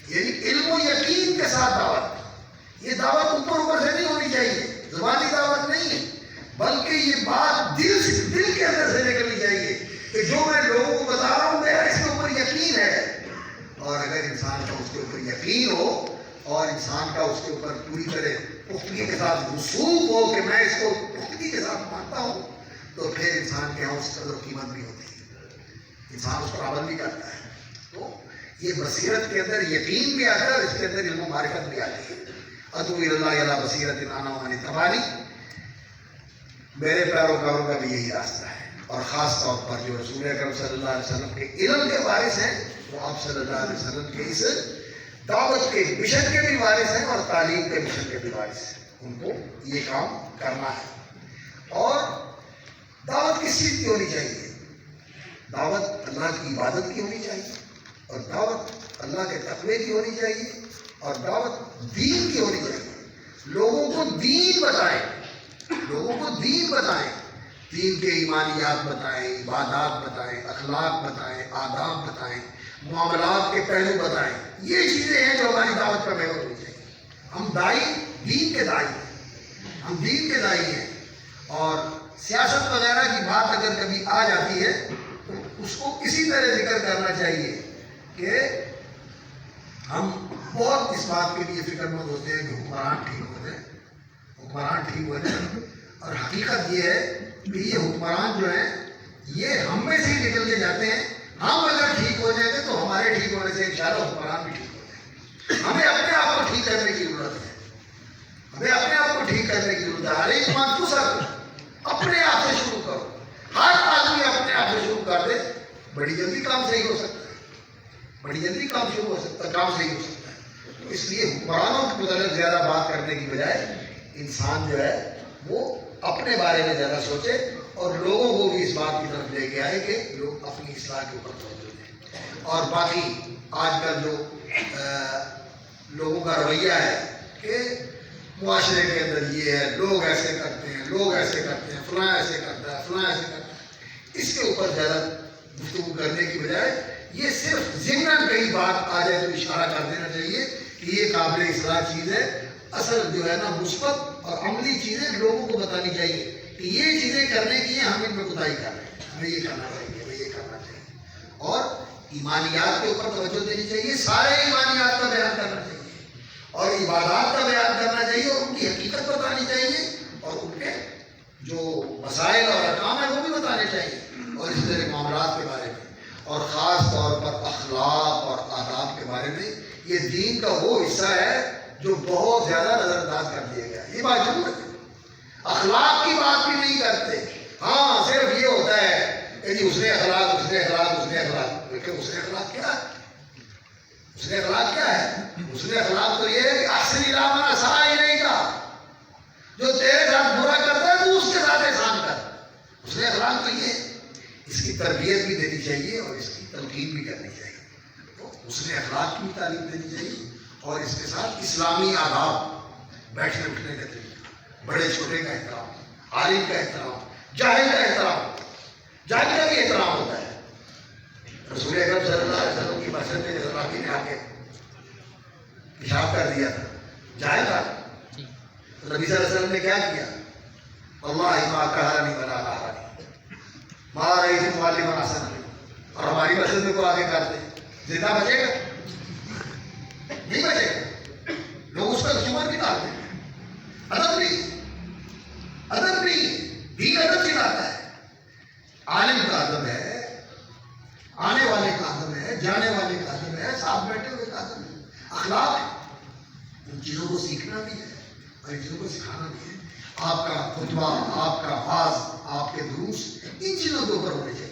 یعنی علم و یقین کے ساتھ دعوت۔ یہ دعوت اوپر سے نہیں ہونی چاہیے، زبانی دعوت نہیں ہے، بلکہ یہ بات دل کے اندر سے نکلنی چاہیے کہ جو میں لوگوں کو بتا رہا ہوں میرا اس کے اوپر یقین ہے۔ اور اگر انسان کا اس کے اوپر یقین ہو اور انسان کا اس کے اوپر پوری طرح پختگی کے ساتھ رسوخ ہو کہ میں اس کو پختگی کے ساتھ مانتا ہوں، تو پھر انسان کے یہاں اس قدر قیمت بھی ہوتی ہے، انسان اس پر عمل بھی کرتا ہے۔ تو یہ بصیرت کے اندر یقین بھی آتا ہے اور اس کے اندر علم و معرفت بھی آتی ہے۔ ادعو الی اللہ علی بصیرۃ انا ومن اتبعنی، میرے پیروکاروں کا بھی یہی راستہ ہے۔ اور خاص طور پر جو رسول اکرم صلی اللہ علیہ وسلم کے علم کے وارث ہیں، وہ آپ صلی اللہ علیہ وسلم کے اس دعوت کے مشن کے بھی وارث ہیں اور تعلیم کے مشن کے بھی وارث ہیں، ان کو یہ کام کرنا ہے۔ اور دعوت کس چیز کی ہونی چاہیے؟ دعوت اللہ کی عبادت کی ہونی چاہیے، اور دعوت اللہ کے تقوی کی ہونی چاہیے، اور دعوت دین کی ہونی چاہیے۔ لوگوں کو دین بتائیں، لوگوں کو دین بتائیں، دین کے ایمانیات بتائیں، عبادات بتائیں، اخلاق بتائیں، آداب بتائیں، معاملات کے پہلو بتائیں۔ یہ چیزیں ہیں جو ہماری دعوت کا محور ہونی چاہیے۔ ہم دائی دین کے دائی ہیں، ہم دین کے دائی ہیں، اور سیاست وغیرہ کی بات اگر کبھی آ جاتی ہے تو اس کو اسی طرح ذکر کرنا چاہیے کہ ہم بہت اس بات کے لیے فکر مند ہوتے ہیں کہ حکمران ٹھیک ہو جائے، حکمران ٹھیک ہو جائے، اور حقیقت یہ ہے کہ یہ حکمران جو ہیں یہ ہم میں سے ہی نکل کے جاتے ہیں۔ ہم اگر ٹھیک ہو جائیں گے تو ہمارے ٹھیک ہونے سے انشاءاللہ حکمران بھی ٹھیک ہو جائیں گے۔ ہمیں اپنے آپ کو ٹھیک کرنے کی ضرورت ہے، ہمیں اپنے آپ کو ٹھیک کرنے کی ضرورت ہے۔ ہر ایک منفوسہ اپنے آپ سے شروع کرو، ہر آدمی اپنے آپ سے شروع کر دے، بڑی جلدی کام صحیح ہو سکتا ہے، بڑی جلدی کام صحیح ہو سکتا ہے۔ تو اس لیے حکمرانوں کے متعلق زیادہ بات کرنے کی بجائے انسان جو ہے وہ اپنے بارے میں زیادہ سوچے اور لوگوں کو بھی اس بات کی طرف لے کے آئے کہ لوگ اپنی اصلاح کے اوپر توجہ دیں۔ اور باقی آج کل جو لوگوں کا رویہ ہے کہ معاشرے کے اندر یہ ہے، لوگ ایسے کرتے ہیں، لوگ ایسے کرتے ہیں، فلاں ایسے کرتا ہے، فلاں ایسے کرتا ہے، اس کے اوپر زیادہ گفتگو کرنے کی بجائے یہ صرف ضمناً کئی بات آ جائے تو اشارہ کر دینا چاہیے کہ یہ قابل اصلاح چیز ہے۔ اصل جو ہے نا مثبت اور عملی چیزیں لوگوں کو بتانی چاہیے کہ یہ چیزیں کرنے کی ہیں، ہم ان میں کوتاہی کر رہے ہیں، ہمیں یہ کرنا چاہیے، ہمیں یہ کرنا چاہیے۔ اور ایمانیات کے اوپر توجہ دینی چاہیے، سارے ایمانیات کا بیان کرنا چاہیے، اور عبادات کا بیان کرنا چاہیے، اور ان کی حقیقت بتانی چاہیے، اور ان کے جو مسائل اور احکام ہیں وہ بھی بتانے چاہیے، اور اس طرح معاملات کے بارے میں، اور خاص طور پر اخلاق اور آداب کے بارے میں۔ یہ دین کا وہ حصہ ہے جو بہت زیادہ نظر انداز کر دیا گیا، یہ بات ضرور ہے۔ اخلاق کی بات بھی نہیں کرتے، ہاں صرف یہ ہوتا ہے کہ جی اس نے اخلاق، اس نے اخلاق، اس نے اخلاق، لیکن اس نے اخلاق کیا ہے؟ اس نے اخلاق کیا ہے؟ اس نے اخلاق تو یہ ہے کہ احسن الی من اساء الیک، جو تیرے ساتھ برا کرتا ہے تو اس کے ساتھ احسان کر۔ اس نے اخلاق تو یہ ہے، اس کی تربیت بھی دینی چاہیے اور اس کی تلقین بھی کرنی چاہیے۔ تو اس نے اخلاق کی تعلیم دینی چاہیے، اور اس کے ساتھ اسلامی آداب، بیٹھنے اٹھنے کا طریقہ، بڑے چھوٹے کا احترام، عالم کا احترام، جاہل کا احترام، جاہل کا بھی احترام ہوتا ہے۔ رسول اکرم صلی اللہ علیہ وسلم کی مسجد میں صحابی نے آ کے پیشاب کر دیا تھا، جاہل تھا، نبی صلی اللہ علیہ وسلم نے کیا کیا؟ اللہ ما کہانی ولا نہانی ما رأیت معلما حسنا، اور ہماری مسجد میں کو آگے کرتے زندہ بچے گا؟ نہیں بچے گا، لوگ اس کا شمار نکالتے ہیں۔ ادب نہیں، ادب نہیں، دین ادب سکھاتا ہے۔ عالم کا ادب ہے، آنے والے کا ادب ہے، جانے والے کا ادب ہے، ساتھ بیٹھے ہوئے کا ادب ہے، اخلاق ہے۔ ان چیزوں کو سیکھنا بھی ہے اور ان چیزوں کو سکھانا بھی ہے۔ آپ کا خطبہ، آپ کا واعظ، آپ کے دروس ان چیزوں کے اوپر ہونے چاہیے۔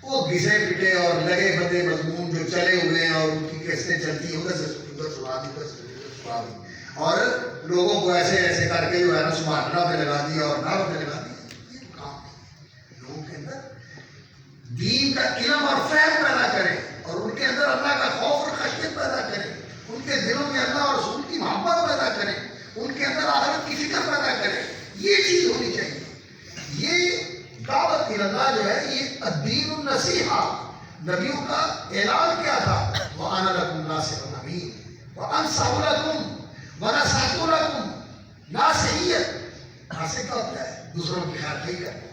وہ گھسے پٹے اور لگے بندے مضمون جو چلے ہوئے ہیں اور ان کی کیسٹیں چلتی ہیں، ادھر سے ادھر سنا دی، ادھر سے ادھر سنا دی، اور لوگوں کو ایسے ایسے کر کے جو ہے نا سماٹنا پہ لگا دیا اور نار پہ لگا دیا۔ یہ کام نہیں۔ لوگوں کے اندر دین کا علم اور فہم پیدا کریں، اور ان کے اندر اللہ کا خوف اور خشیت پیدا کریں، ان کے دلوں میں اللہ اور رسول کی محبت پیدا کریں، ان کے اندر آخرت کی فکر پیدا کریں۔ یہ چیز ہونی چاہیے۔ یہ دعوت اللہ جو ہے یہ نصیحہ، نبیوں کا اعلان کیا تھا، وَأَنَا لَكُمْ نَاصِحٌ أَمِينٌ وَأَنصَحُ لَكُمْ وَنَصَحْتُ لَكُمْ۔ ناصحیت، ناصح کا ہوتا ہے دوسروں کی خیر خواہی کرنا،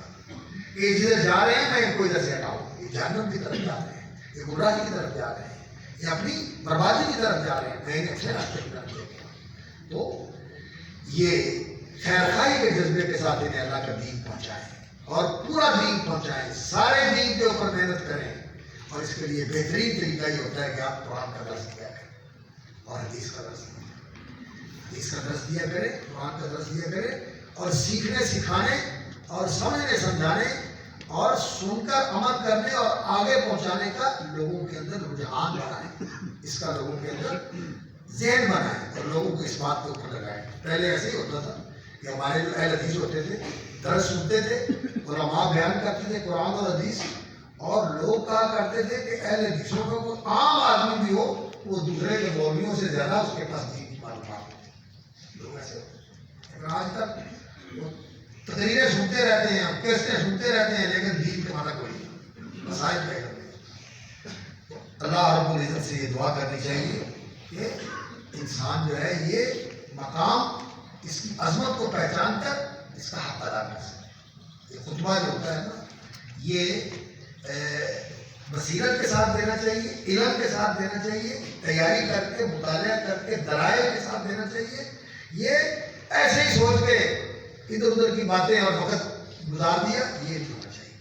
کہ جدھر جا رہے ہیں میں ان کو ادھر سے ہٹاؤں، یہ جہنم کی طرف جا رہے ہیں، یہ گمراہی کی طرف جا رہے ہیں، یہ اپنی بربادی کی طرف جا رہے ہیں، میں انہیں اچھے راستے کی طرف لے کے آؤں۔ تو یہ خیر خواہی کے جذبے کے ساتھ انہیں اللہ کا دین پہنچائیں اور پورا دین پہنچائیں، سارے دین کے اوپر محنت کریں، اور اس کے لیے بہترین طریقہ یہ ہوتا ہے کہ آپ قرآن کا درس دیا کریں اور حدیث کا درس دیا کریں، حدیث کا درس دیا کریں، قرآن کا درس دیا کریں، اور سیکھنے سکھانے اور سمجھنے سمجھانے اور سن کر عمل کرنے اور آگے پہنچانے کا لوگوں کے اندر رجحان بنائیں، اس کا لوگوں کے اندر ذہن بنائیں اور لوگوں کو اس بات کے اوپر لگائیں۔ پہلے ایسے ہی ہوتا تھا کہ ہمارے جو اہل حدیث ہوتے تھے درس سنتے تھے، علماء بیان کرتے تھے قرآن اور حدیث، اور لوگ کہا کرتے تھے کہ اہل حدیثوں کا کوئی عام آدمی بھی ہو وہ دوسرے کے مولویوں سے زیادہ اس کے پاس دین کی معلومات ہوتی ہے۔ لوگ ایسے ہوتے ہیں، لیکن آج تک وہ تقریریں سنتے رہتے ہیں، کیسٹیں سنتے رہتے ہیں، لیکن دین کے معنی کوئی نہیں، مسائل طے کرتے ہیں۔ اللہ رب العزت سے یہ دعا کرنی چاہیے کہ انسان جو ہے یہ مقام، اس کی عظمت کو پہچان کر اس کا حق ادا کر سکے۔ یہ خطبہ جو ہوتا ہے نا، یہ بصیرت کے ساتھ دینا چاہیے، علم کے ساتھ دینا چاہیے، تیاری کر کے، مطالعہ کر کے، دلائل کے ساتھ دینا چاہیے۔ یہ ایسے ہی سوچ کے ادھر ادھر کی باتیں اور وقت گزار دیا، یہ نہیں ہونا چاہیے۔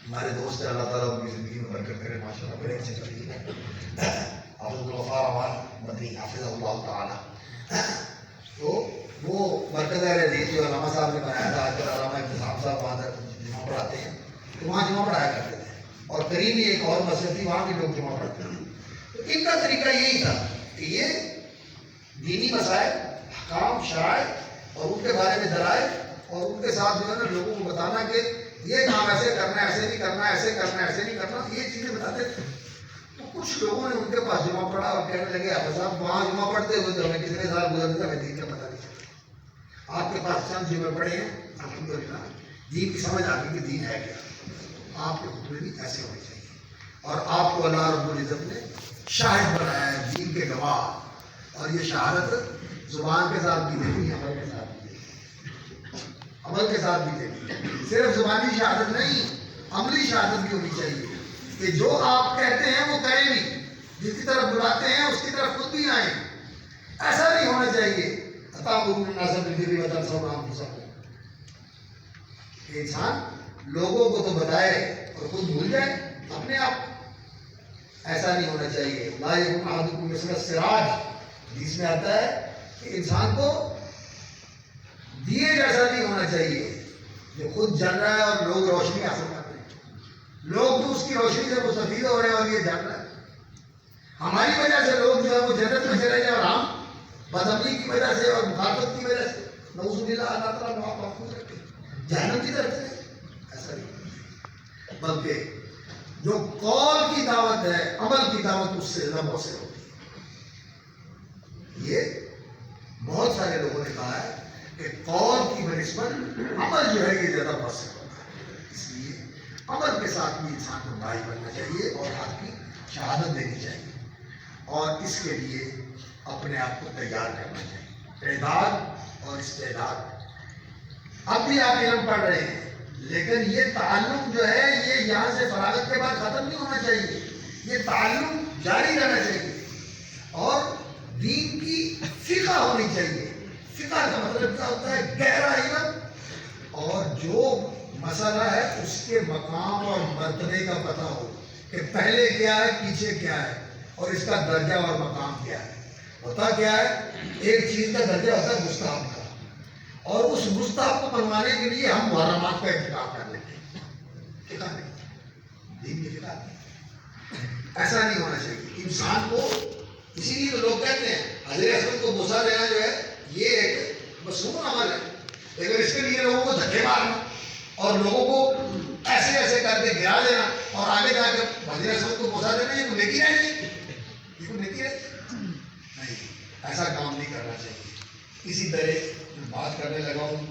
ہمارے دوست اللہ تعالیٰ ان کی زندگی میں برکت کرے، ماشاء اللہ بڑے اچھے طریقے ہیں، عبدالغفار امان مدنی حافظ اللہ تعالیٰ، تو وہ مرکز اہل حدیث جو علامہ صاحب نے بنایا تھا، آج کل علامہ ابتسام صاحب وہاں جمعہ پڑھاتے ہیں، تو وہاں جمعہ پڑھایا کرتے تھے، اور قریب ہی ایک اور مسجد تھی وہاں بھی لوگ جمعہ پڑھتے تھے۔ تو ان کا طریقہ یہی تھا کہ یہ دینی مسائل، احکام، شرائع اور ان کے بارے میں دلائل، اور ان کے ساتھ جو ہے نا لوگوں کو بتانا کہ یہ کام ایسے کرنا ہے، ایسے نہیں کرنا، ایسے کرنا ہے، ایسے نہیں کرنا، یہ چیزیں بتاتے تھے۔ تو کچھ لوگوں نے ان کے پاس جمعہ پڑھا اور کہنے لگے حافظ صاحب وہاں جمعہ پڑھتے ہوئے تو ہمیں کتنے سال گزرتے تھے، ہمیں دین کا پتہ نہیں چلتا۔ آپ کے پاس چند جمعے پڑھے ہیں، الحمدللہ دین کی سمجھ آ گئی کہ دین ہے کیا۔ آپ کے خطبے بھی ایسے ہونے چاہیے، اور آپ کو اللہ رب العزت نے شاہد بنایا ہے، دین کے گواہ، اور یہ شہادت زبان کے ساتھ بھی دیکھی، عمل کے ساتھ بھی دیکھی، عمل کے ساتھ بھی دیکھی، صرف زبانی شہادت نہیں، عملی شہادت بھی ہونی چاہیے کہ جو آپ کہتے ہیں وہ کریں بھی، جس کی طرف بلاتے ہیں اس کی طرف خود بھی آئیں۔ ایسا نہیں ہونا چاہیے کہ انسان لوگوں کو تو بتائے اور خود بھول جائے اپنے آپ۔ ایسا نہیں ہونا چاہیے۔ لا یکن احدکم مثل السراج، حدیث میں آتا ہے کہ انسان کو دیے جیسا نہیں ہونا چاہیے جو خود جل رہا ہے اور لوگ روشنی حاصل کر رہے ہیں، لوگ تو اس کی روشنی سے مستفید ہو رہے ہیں اور یہ جل رہا ہے۔ ہماری وجہ سے لوگ جو ہے وہ جنت میں چلے جائیں اور ہم بدعملی کی وجہ سے اور مخالفت کی وجہ سے نعوذ باللہ اللہ تعالیٰ محفوظ رکھے جہنم کی طرف سے۔ ایسا نہیں، بلکہ جو قول کی دعوت ہے، عمل کی دعوت اس سے لبوں سے ہوتی ہے۔ یہ بہت سارے لوگوں نے کہا ہے کہ قول کی بنسبت عمل جو ہے یہ زیادہ مؤثر ہوتا ہے، اس لیے عمل کے ساتھ بھی انسان کو داعی بننا چاہیے اور حق کی شہادت دینی چاہیے، اور اس کے لیے اپنے آپ کو تیار کرنا چاہیے، اعداد اور استعداد۔ اب بھی آپ علم پڑھ رہے ہیں، لیکن یہ تعلم جو ہے یہ یہاں سے فراغت کے بعد ختم نہیں ہونا چاہیے، یہ تعلم جاری رہنا چاہیے، اور دین کی فقہ ہونی چاہیے۔ فقہ کا مطلب کیا ہوتا ہے؟ گہرا علم، اور جو مسئلہ ہے اس کے مقام اور مرتبے کا پتہ ہو کہ پہلے کیا ہے، پیچھے کیا ہے، اور اس کا درجہ اور مقام کیا ہے۔ ہوتا کیا ہے، ایک چیز کا درجہ ہوتا ہے مستحب کا، اور اس مستحب کو بنوانے کے لیے ہم محرمات کا انتخاب کر لیتے ہیں۔ فقہ نہیں، دین کی فقہ نہیں، ایسا نہیں ہونا چاہیے انسان کو۔ اسی لیے تو لوگ کہتے ہیں حضرت اسود کو بوسہ دینا جو ہے یہ ایک مصنون عمل ہے، لیکن اس کے لیے لوگوں کو دھکے مارنا اور لوگوں کو ایسے ایسے کر کے گرا دینا اور آگے جا کے حضرت اسود کو بوسہ دینا، یہ کوئی نیکی رہ گئی، یہ کوئی نیکی رہ نہیں، ایسا کام نہیں کرنا چاہیے۔ اسی طرح بات کرنے لگا ہوں،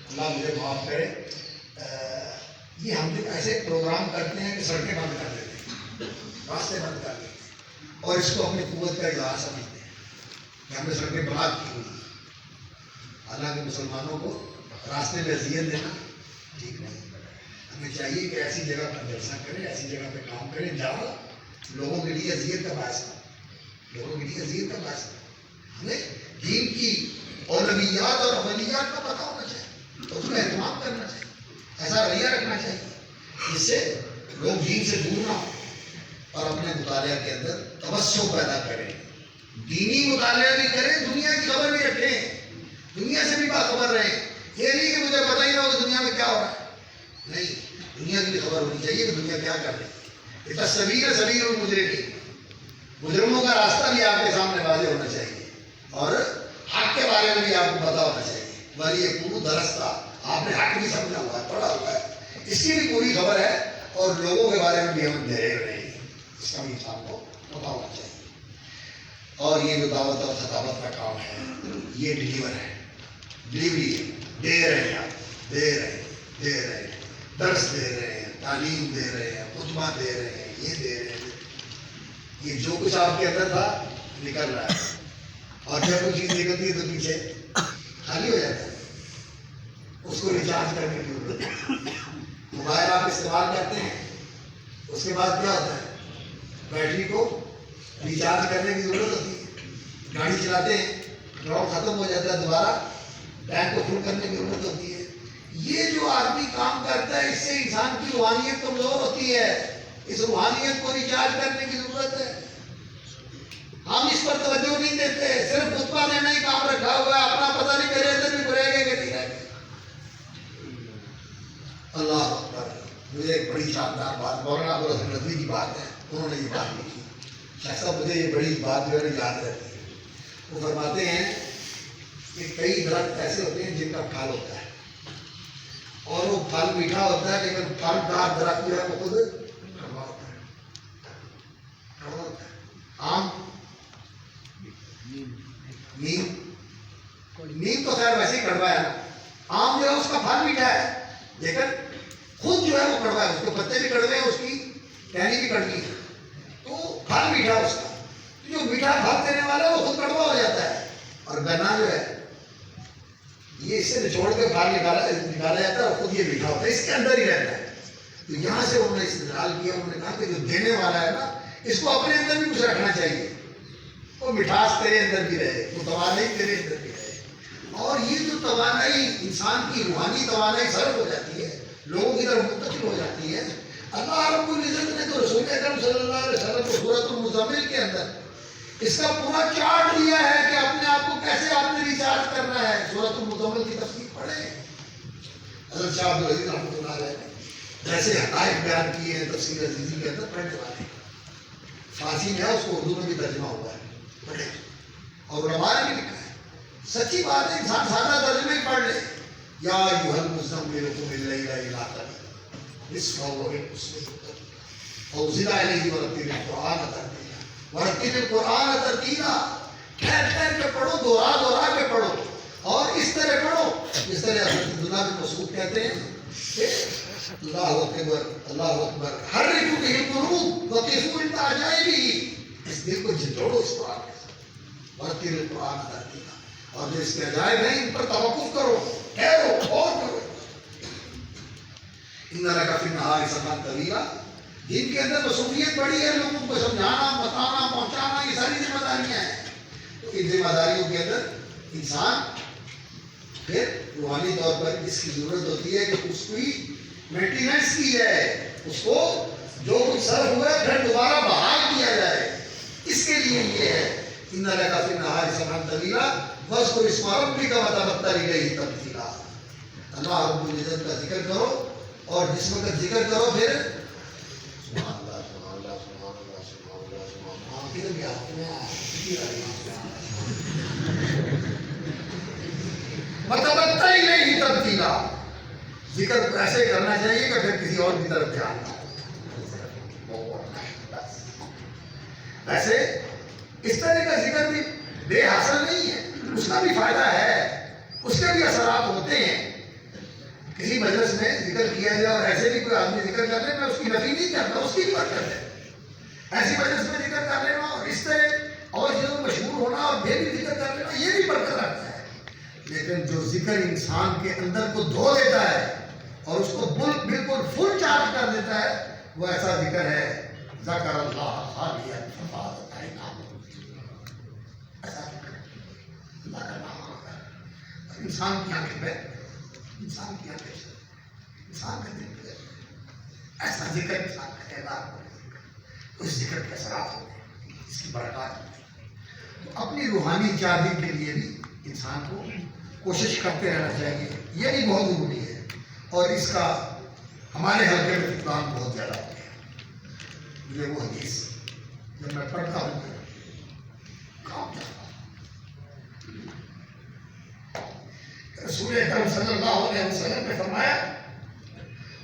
اللہ مجھے معاف کرے، یہ ہم لوگ ایسے پروگرام کرتے ہیں کہ سڑکیں بند کر دیتے ہیں، راستے بند کر دیتے ہیں، اور اس کو اپنی قوت کا اظہار سمجھتے ہیں کہ ہم نے سڑکیں بلاک کی ہوئی. حالانکہ مسلمانوں کو راستے میں اذیت دینا ٹھیک نہیں. ہمیں چاہیے کہ ایسی جگہ پر جلسہ کریں، ایسی جگہ پہ کام کریں جہاں لوگوں کے لیے اذیت کا باعث نہ، لوگوں کے لیے اذیت کا باعث نہ. ہمیں دین کی اولویات اور اولیات کا پتہ ہونا چاہیے، تو اس میں اہتمام کرنا چاہیے، ایسا رویہ رکھنا چاہیے جس سے لوگ دین سے دور نہ ہوں اور اپنے مطالعہ کے اندر توسع پیدا کریں. دینی مطالعہ بھی کریں، دنیا کی خبر بھی رکھیں، دنیا سے بھی باخبر رہیں. یہ نہیں کہ مجھے پتہ ہی نہ ہو کہ دنیا میں کیا ہو رہا ہے. نہیں، دنیا کی بھی خبر ہونی چاہیے کہ دنیا کیا کر رہی ہے. یہ تصویر سبیر المجرمین، مجرموں کا راستہ بھی آپ کے سامنے واضح ہونا چاہیے اور حق کے بارے میں بھی آپ کو پتا ہونا چاہیے. ولی یہ پورا درستہ آپ نے حق بھی سمجھا ہوا ہے، پڑھا ہوا ہے، اس کی بھی پوری خبر ہے اور لوگوں کے بارے میں بھی ہم دے رہے ہیں، اس کا بھی انسان کو پتا ہونا چاہیے. اور یہ جو دعوت اور خطابت کا کام ہے یہ ڈلیور ہے، ڈلیوری ہے. دے رہے ہیں آپ، دے رہے ہیں، درس دے رہے ہیں، تعلیم دے رہے ہیں، خطبہ دے رہے ہیں، یہ دے رہے ہیں. یہ جو کچھ آپ کے اندر تھا نکل رہا ہے، اور جب کوئی چیز نکلتی ہے تو پیچھے خالی ہو جاتا ہے. اس کو ریچارج کرنے کی ضرورت ہے. موبائل آپ استعمال کرتے ہیں، اس کے بعد کیا ہوتا ہے؟ بیٹری کو ریچارج کرنے کی ضرورت ہوتی ہے. گاڑی چلاتے ہیں، پیٹرول ختم ہو جاتا ہے، دوبارہ ٹینک کو فل کرنے کی ضرورت ہوتی ہے. یہ جو آدمی کام کرتا ہے اس سے انسان کی روحانیت کمزور ہوتی ہے. اس روحانیت کو ریچارج کرنے کی ضرورت ہے. ہم اس پر توجہ نہیں دیتے، صرف خطبہ دینا ہی کام رکھا ہوا ہے. اپنا پتہ نہیں میرے اندر بھی رہ گئے کہ نہیں رہ گئے. اللہ اکبر. مجھے ایک بڑی شاندار بات مولانا ابو الحسن ندوی کی بات ہے، انہوں نے یہ بات لکھی. شیخ صاحب مجھے یہ بڑی بات جو ہے یاد رہتی ہے. وہ فرماتے ہیں کہ کئی درخت ایسے ہوتے ہیں جن کا پھل ہوتا ہے اور وہ پھل میٹھا ہوتا ہے، لیکن پھل دار درخت جو ہے وہ خود کڑوا ہوتا ہے. کڑوا ہوتا ہے. آم، نیم تو خیر ویسے ہی کڑوا ہے نا. آم جو ہے اس کا پھل میٹھا ہے لیکن خود جو ہے وہ کڑوا ہے. اس کے پتے بھی کڑوے ہیں، اس کی ٹہنی بھی کڑوی ہے، تو پھل میٹھا اس کا. جو میٹھا پھل دینے والا ہے وہ خود کڑوا ہو جاتا ہے. اور گنا جو ہے یہ اس سے نچوڑ کے باہر نکالا جاتا ہے اور خود یہ میٹھا ہوتا ہے، اس کے اندر ہی رہتا ہے. تو یہاں سے انہوں نے استدلال کیا، انہوں نے کہا کہ جو دینے والا ہے نا اس کو اپنے اندر بھی کچھ رکھنا چاہیے. وہ مٹھاس تیرے اندر بھی رہے، وہ توانائی تیرے اندر بھی رہے. اور یہ جو توانائی انسان کی روحانی توانائی صرف ہو جاتی ہے، لوگوں کی طرف منتقل ہو جاتی ہے. اللہ رب العزت نے تو رسول اکرم صلی اللہ علیہ وسلم کو سورۃ المزمل کے اندر اس کا پورا چارٹ دیا ہے کہ اپنے آپ کو کیسے آپ نے ریچارج کرنا ہے. سورۃ المزمل کی تفسیر پڑھیں. حضرت شاہ عبد العزیز رحمۃ اللہ علیہ نے جیسے حقائق بیان کیے ہیں تفسیر عزیزی کے اندر، پڑھنے والے فارسی میں ہے، اس کو اردو میں بھی ترجمہ ہوا ہے، پڑھیں. اور علماء نے بھی لکھا ہے. سچی بات ہے، انسان سادہ ترجمے ہی پڑھ لے. یا ایھا المزمل قم اللیل الا قلیلا نصفہ انقص او زد علیہ ورتل القرآن ترتیلا ورتل القرآن ترتیلا. ٹھہر ٹھہر کے پڑھو، دوہرا دوہرا کے پڑھو، اور اس طرح پڑھو جس طرح حضرت عبداللہ بن مسعود کہتے ہیں کہ اللہ اکبر اللہ اکبر حرکوا بہ القلوب وقفوا عند عجائبہ. اس دل کو جھنجھوڑو اس قرآن کے ساتھ. ورتل القرآن ترتیلا. اور جو اس کے عجائب ہیں ان پر توقف کرو، ٹھہرو اور کرو. ان لک فی النہار سبحا طویلا. دین کے اندر مصروفیت بڑی ہے، لوگوں کو سمجھانا، بتانا، پہنچانا، یہ ساری ذمہ داریاں ہیں. تو ان ذمہ داریوں کے اندر انسان پھر روحانی طور پر اس کی ضرورت ہوتی ہے کہ اس کی مینٹیننس کی جائے، اس کو جو کچھ صرف ہوا ہے پھر دوبارہ بحال کیا جائے. اس کے لیے یہ ہے ان لک فی النہار سبحا طویلا واذکر اسم ربک وتبتل الیہ تبتیلا. اللہ رب العزت کا ذکر کرو، اور جس وقت ذکر کرو پھر سبحان اللہ سبحان اللہ سبحان اللہ سبحان اللہ سبحان اللہ. کدھر گیا وتبتل الیہ تبتیلا. ذکر ایسے کرنا چاہیے کہ پھر کسی اور کی طرف دھیان نہ ہو. ایسے اس طرح کا ذکر بھی بے حاصل نہیں ہے، اس کا بھی فائدہ ہے، اس کے بھی اثرات ہوتے ہیں. کسی مجلس میں ذکر کیا جائے اور ایسے بھی کوئی آدمی ذکر کر لے، میں اس کی نفی نہیں کرتا، اس کی بھی برکت ہے. ایسی مجلس میں ذکر کر لینا اور اس طرح اور چیزوں میں مشہور ہونا اور پھر بھی ذکر کر لینا، یہ بھی برکت رکھتا ہے. لیکن جو ذکر انسان کے اندر کو دھو دیتا ہے اور اس کو بالکل فل چارج کر دیتا ہے، وہ ایسا ذکر ہے ذکر اللہ خالیہ ففاضت عیناہ. ایسا ذکر اللہ کا نام آتا ہے، انسان کی آنکھیں بہت، انسان کی آنکھیں، انسان کا دل پہ ایسا ذکر انسان کا اعلان ہو، اس ذکر کے اثرات ہوتے ہیں، اس کی برکات ہوتی ہے. تو اپنی روحانی چارجنگ کے لیے بھی انسان کو کوشش کرتے رہنا چاہیے، یہ بھی بہت ضروری ہے. اور اس کا ہمارے حلقے میں فقدان بہت زیادہ ہوتا ہے. مجھے وہ حدیث جب میں پڑھتا ہوں کام جاتا ہوں، رسول اکرم صلی اللہ علیہ وسلم نے فرمایا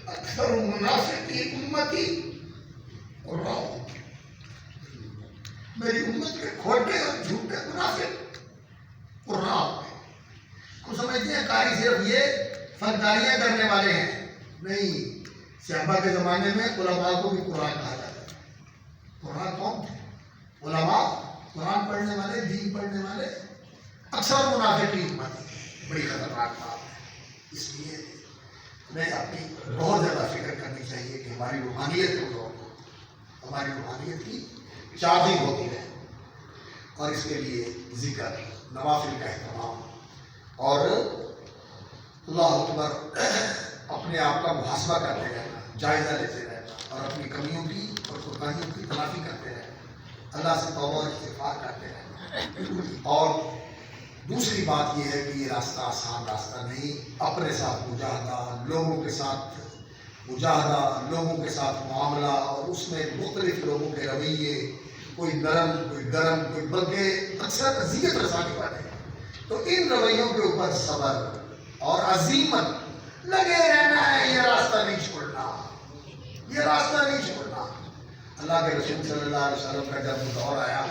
اکثر المنافقی امتی قراء، میری امت کے کھوٹے اور جھوٹے منافق قراء. ہم سمجھتے ہیں قاری صرف یہ فنکاریاں کرنے والے ہیں، نہیں. صحابہ کے زمانے میں علماء کو بھی قرآن کہا جاتا تھا. قرآن کون تھے؟ علماء، قرآن پڑھنے والے، دین پڑھنے والے. اکثر منافقی امت بڑی خطرناک بات ہے. اس لیے ہمیں اپنی بہت زیادہ فکر کرنی چاہیے کہ ہماری روحانیت کو، ہماری روحانیت کی چارجنگ ہوتی ہے. اور اس کے لیے ذکر، نوافل کا اہتمام اور اللہ اکبر، اپنے آپ کا محاسبہ کرتے رہنا، جائزہ لیتے رہنا اور اپنی کمیوں کی اور کوتاہیوں کی تلافی کرتے رہنا، اللہ سے توبہ اور استغفار کرتے رہنا. اور دوسری بات یہ ہے کہ یہ راستہ آسان راستہ نہیں. اپنے ساتھ مجاہدہ، لوگوں کے ساتھ مجاہدہ، لوگوں کے ساتھ معاملہ، اور اس میں مختلف لوگوں کے رویے، کوئی نرم، کوئی گرم، کوئی بلکہ اکثر اذیت رسانے والے. تو ان رویوں کے اوپر صبر اور عزیمت لگے رہنا ہے. یہ راستہ نہیں چھوڑنا، یہ راستہ نہیں چھوڑنا. اللہ کے رسول صلی اللہ علیہ وسلم کا جب دور آیا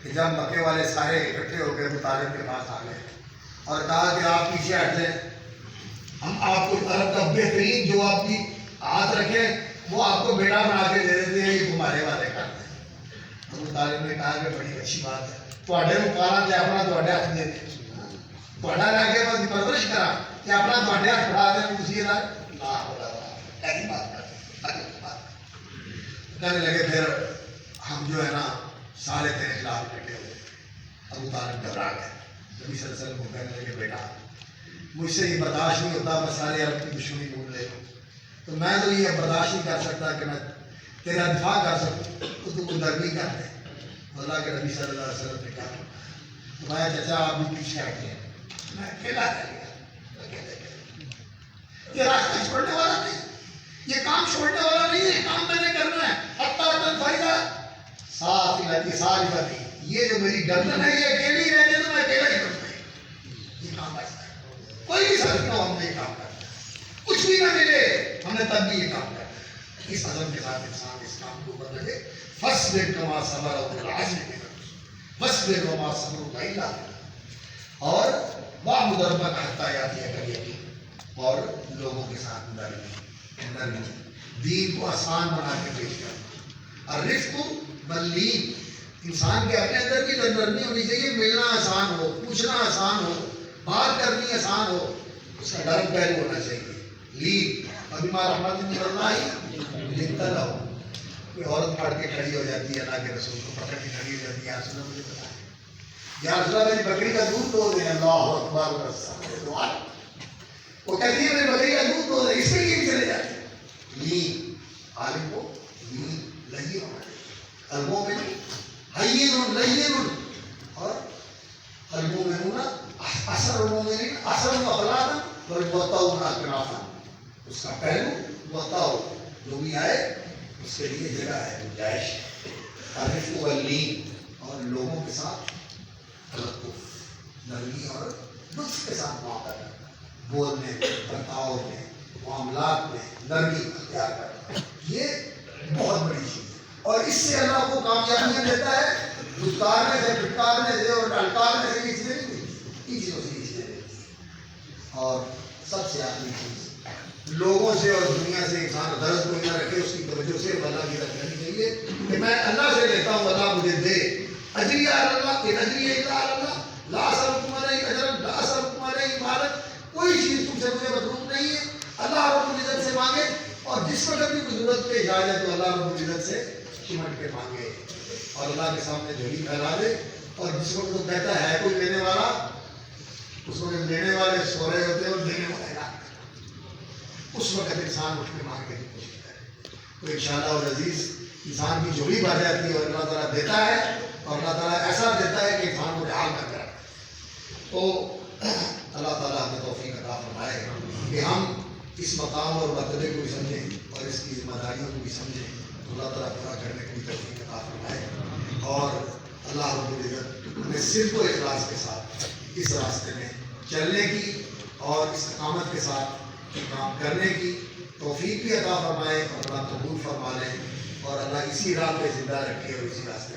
کہ جب مکے والے سارے اکٹھے ہو کے ابو طالب کے پاس آ گئے اور کہا کہ آپ پیچھے ہٹ جائیں، ہم آپ کو عرب کا بہترین جو آپ کی ہاتھ رکھیں وہ آپ کو بیٹا بنا کے دے دیتے ہیں، یہ تمہارے والے کرتے ہیں. ابو طالب نے کہا کہ بڑی اچھی بات ہے، تھوڑے مکالا تے اپنا تھوڑے ہاتھ دے دیں، تھوڑا رہ کے بس پرورش کرا کہ اپنا تھوڑے ہاتھ پڑھا دیں. اسی ایسی بات کہنے لگے. پھر ہم جو ہے نا سارے تیرے خلاف اکٹھے ہوئے. ابو طالب گھبرا گئے. نبی صلی اللہ علیہ وسلم کو کہنے لگے بیٹا مجھ سے یہ برداشت نہیں ہوتا، میں سارے عرب کی دشمنی ڈھونڈ لے لوں، تو میں تو یہ برداشت نہیں کر سکتا کہ میں تیرا دفاع کر سکوں، تو تو کوئی درد نہیں کرتے. اللہ کے نبی صلی اللہ علیہ وسلم نے کہا تمہارا چچا آپ بھی پیچھے ہٹ گئے، میں اکیلا رہ گیا. یہ راستہ چھوڑنے والا نہیں، یہ کام چھوڑنے والا نہیں، یہ کام میں نے کرنا ہے. حتیٰ فائدہ ساتھ ہی ساری باتیں، یہ جو میری گردن ہے یہ اکیلی رہنے تو میں اکیلا ہی کرتا ہوں. یہ کام ایسا ہے، کوئی بھی ساتھ نہ ہو، ہم نے یہ کام کرنا ہے. کچھ بھی نہ ملے ہم نے تب بھی یہ کام کرنا ہے. اس عزم کے ساتھ انسان اس کام کو کر لگے. فاصبر کما صبر اولو العزم منهم فاصبر وما صبرك الا بالله. اور واعبد ربك حتى ياتيك اليقين. اور لوگوں کے ساتھ نرمی، دین کو آسان بنا کے پیش کرنا. الرفق باللین، انسان کے اپنے اندر کی نرمی ہونی چاہیے. ملنا آسان ہو، پوچھنا آسان ہو، بات کرنی آسان ہو، اس کا نرم پہلو ہونا چاہیے. لین ابھی رحمت من اللہ لکھتا نہ ہو. کوئی عورت پڑھ کے کھڑی ہو جاتی ہے، اللہ کے رسول کو پکڑ کے کھڑی ہو جاتی ہے، یا رسول اللہ مجھے بتائیں، یا رسول اللہ میری بکری کا دودھ دو دیں. اللہ اکبر. دعا وہ کہتی ہے میری بکری کا دودھ دو دیں، اس میں یہ چلے جاتے ہیں. لین عالم کو لین لین ہونا چاہیے. المومن حیین لین، اور المومنون اثر المومنین اثر و اخلاقا والمطاؤون اکنافا. اس کا پہلو بتاؤ جو بھی آئے اس کے لیے جگہ ہے، گنجائش. الرفق واللین، اور لوگوں کے ساتھ تلطف، نرمی اور لطف کے ساتھ معاملہ کرنا. بولنے میں، برتاؤ میں، معاملات میں نرمی اختیار کرنا، یہ بہت بڑی چیز ہے. اور اس سے اللہ کو کامیابیاں دیتا ہے. دھتکارنے سے، پھٹکارنے سے اور ڈھلکارنے سے یہ چیزیں نہیں ملتی، ان چیزوں سے یہ چیزیں ملتی ہیں. اور سب سے آخری چیز لوگوں سے اور دنیا سے انسان غرض کوئی نہ رکھے، اس کی توجہ سے اللہ کی طرف کرنی چاہیے کہ میں اللہ سے لیتا ہوں، اللہ مجھے دے. اجریہ اللہ کہ اجریہ اللہ لا اسألکم علیہ اجرا لا اسألکم علیہ مالا، کوئی چیز تم سے مجھے مطلوب نہیں ہے. اللہ رب العزت سے مانگے، اور جس وقت بھی کوئی ضرورت پیش آ جائے تو اللہ رب العزت سے چمٹ کے مانگے اور اللہ کے سامنے جھولی پھیلا دے. اور جس وقت وہ کہتا ہے کوئی لینے والا، اس وقت لینے والے سو رہے ہوتے ہیں اور دینے والے نہ، اس وقت انسان اٹھ کے مانگنے کی کوشش کرے تو انشاءاللہ العزیز انسان کی جھولی بھر جاتی ہے اور اللہ تعالیٰ دیتا ہے، اور اللہ تعالیٰ ایسا دیتا ہے کہ انسان کو ڈھال کر کرتا ہے. تو اللہ تعالیٰ ہمیں توفیق عطا فرمائے کہ ہم اس مقام اور مرتبے کو بھی سمجھیں اور اس کی ذمہ داریوں کو بھی سمجھیں. اللہ تعالیٰ پورا کرنے کی توفیق عطا فرمائے، اور اللہ رب العزت ہمیں صرف و اخلاص کے ساتھ اس راستے میں چلنے کی اور استقامت کے ساتھ کام کرنے کی توفیق بھی عطا فرمائے، اور اللہ قبول فرما لے، اور اللہ اسی راہ پہ زندہ رکھے اور اسی راستے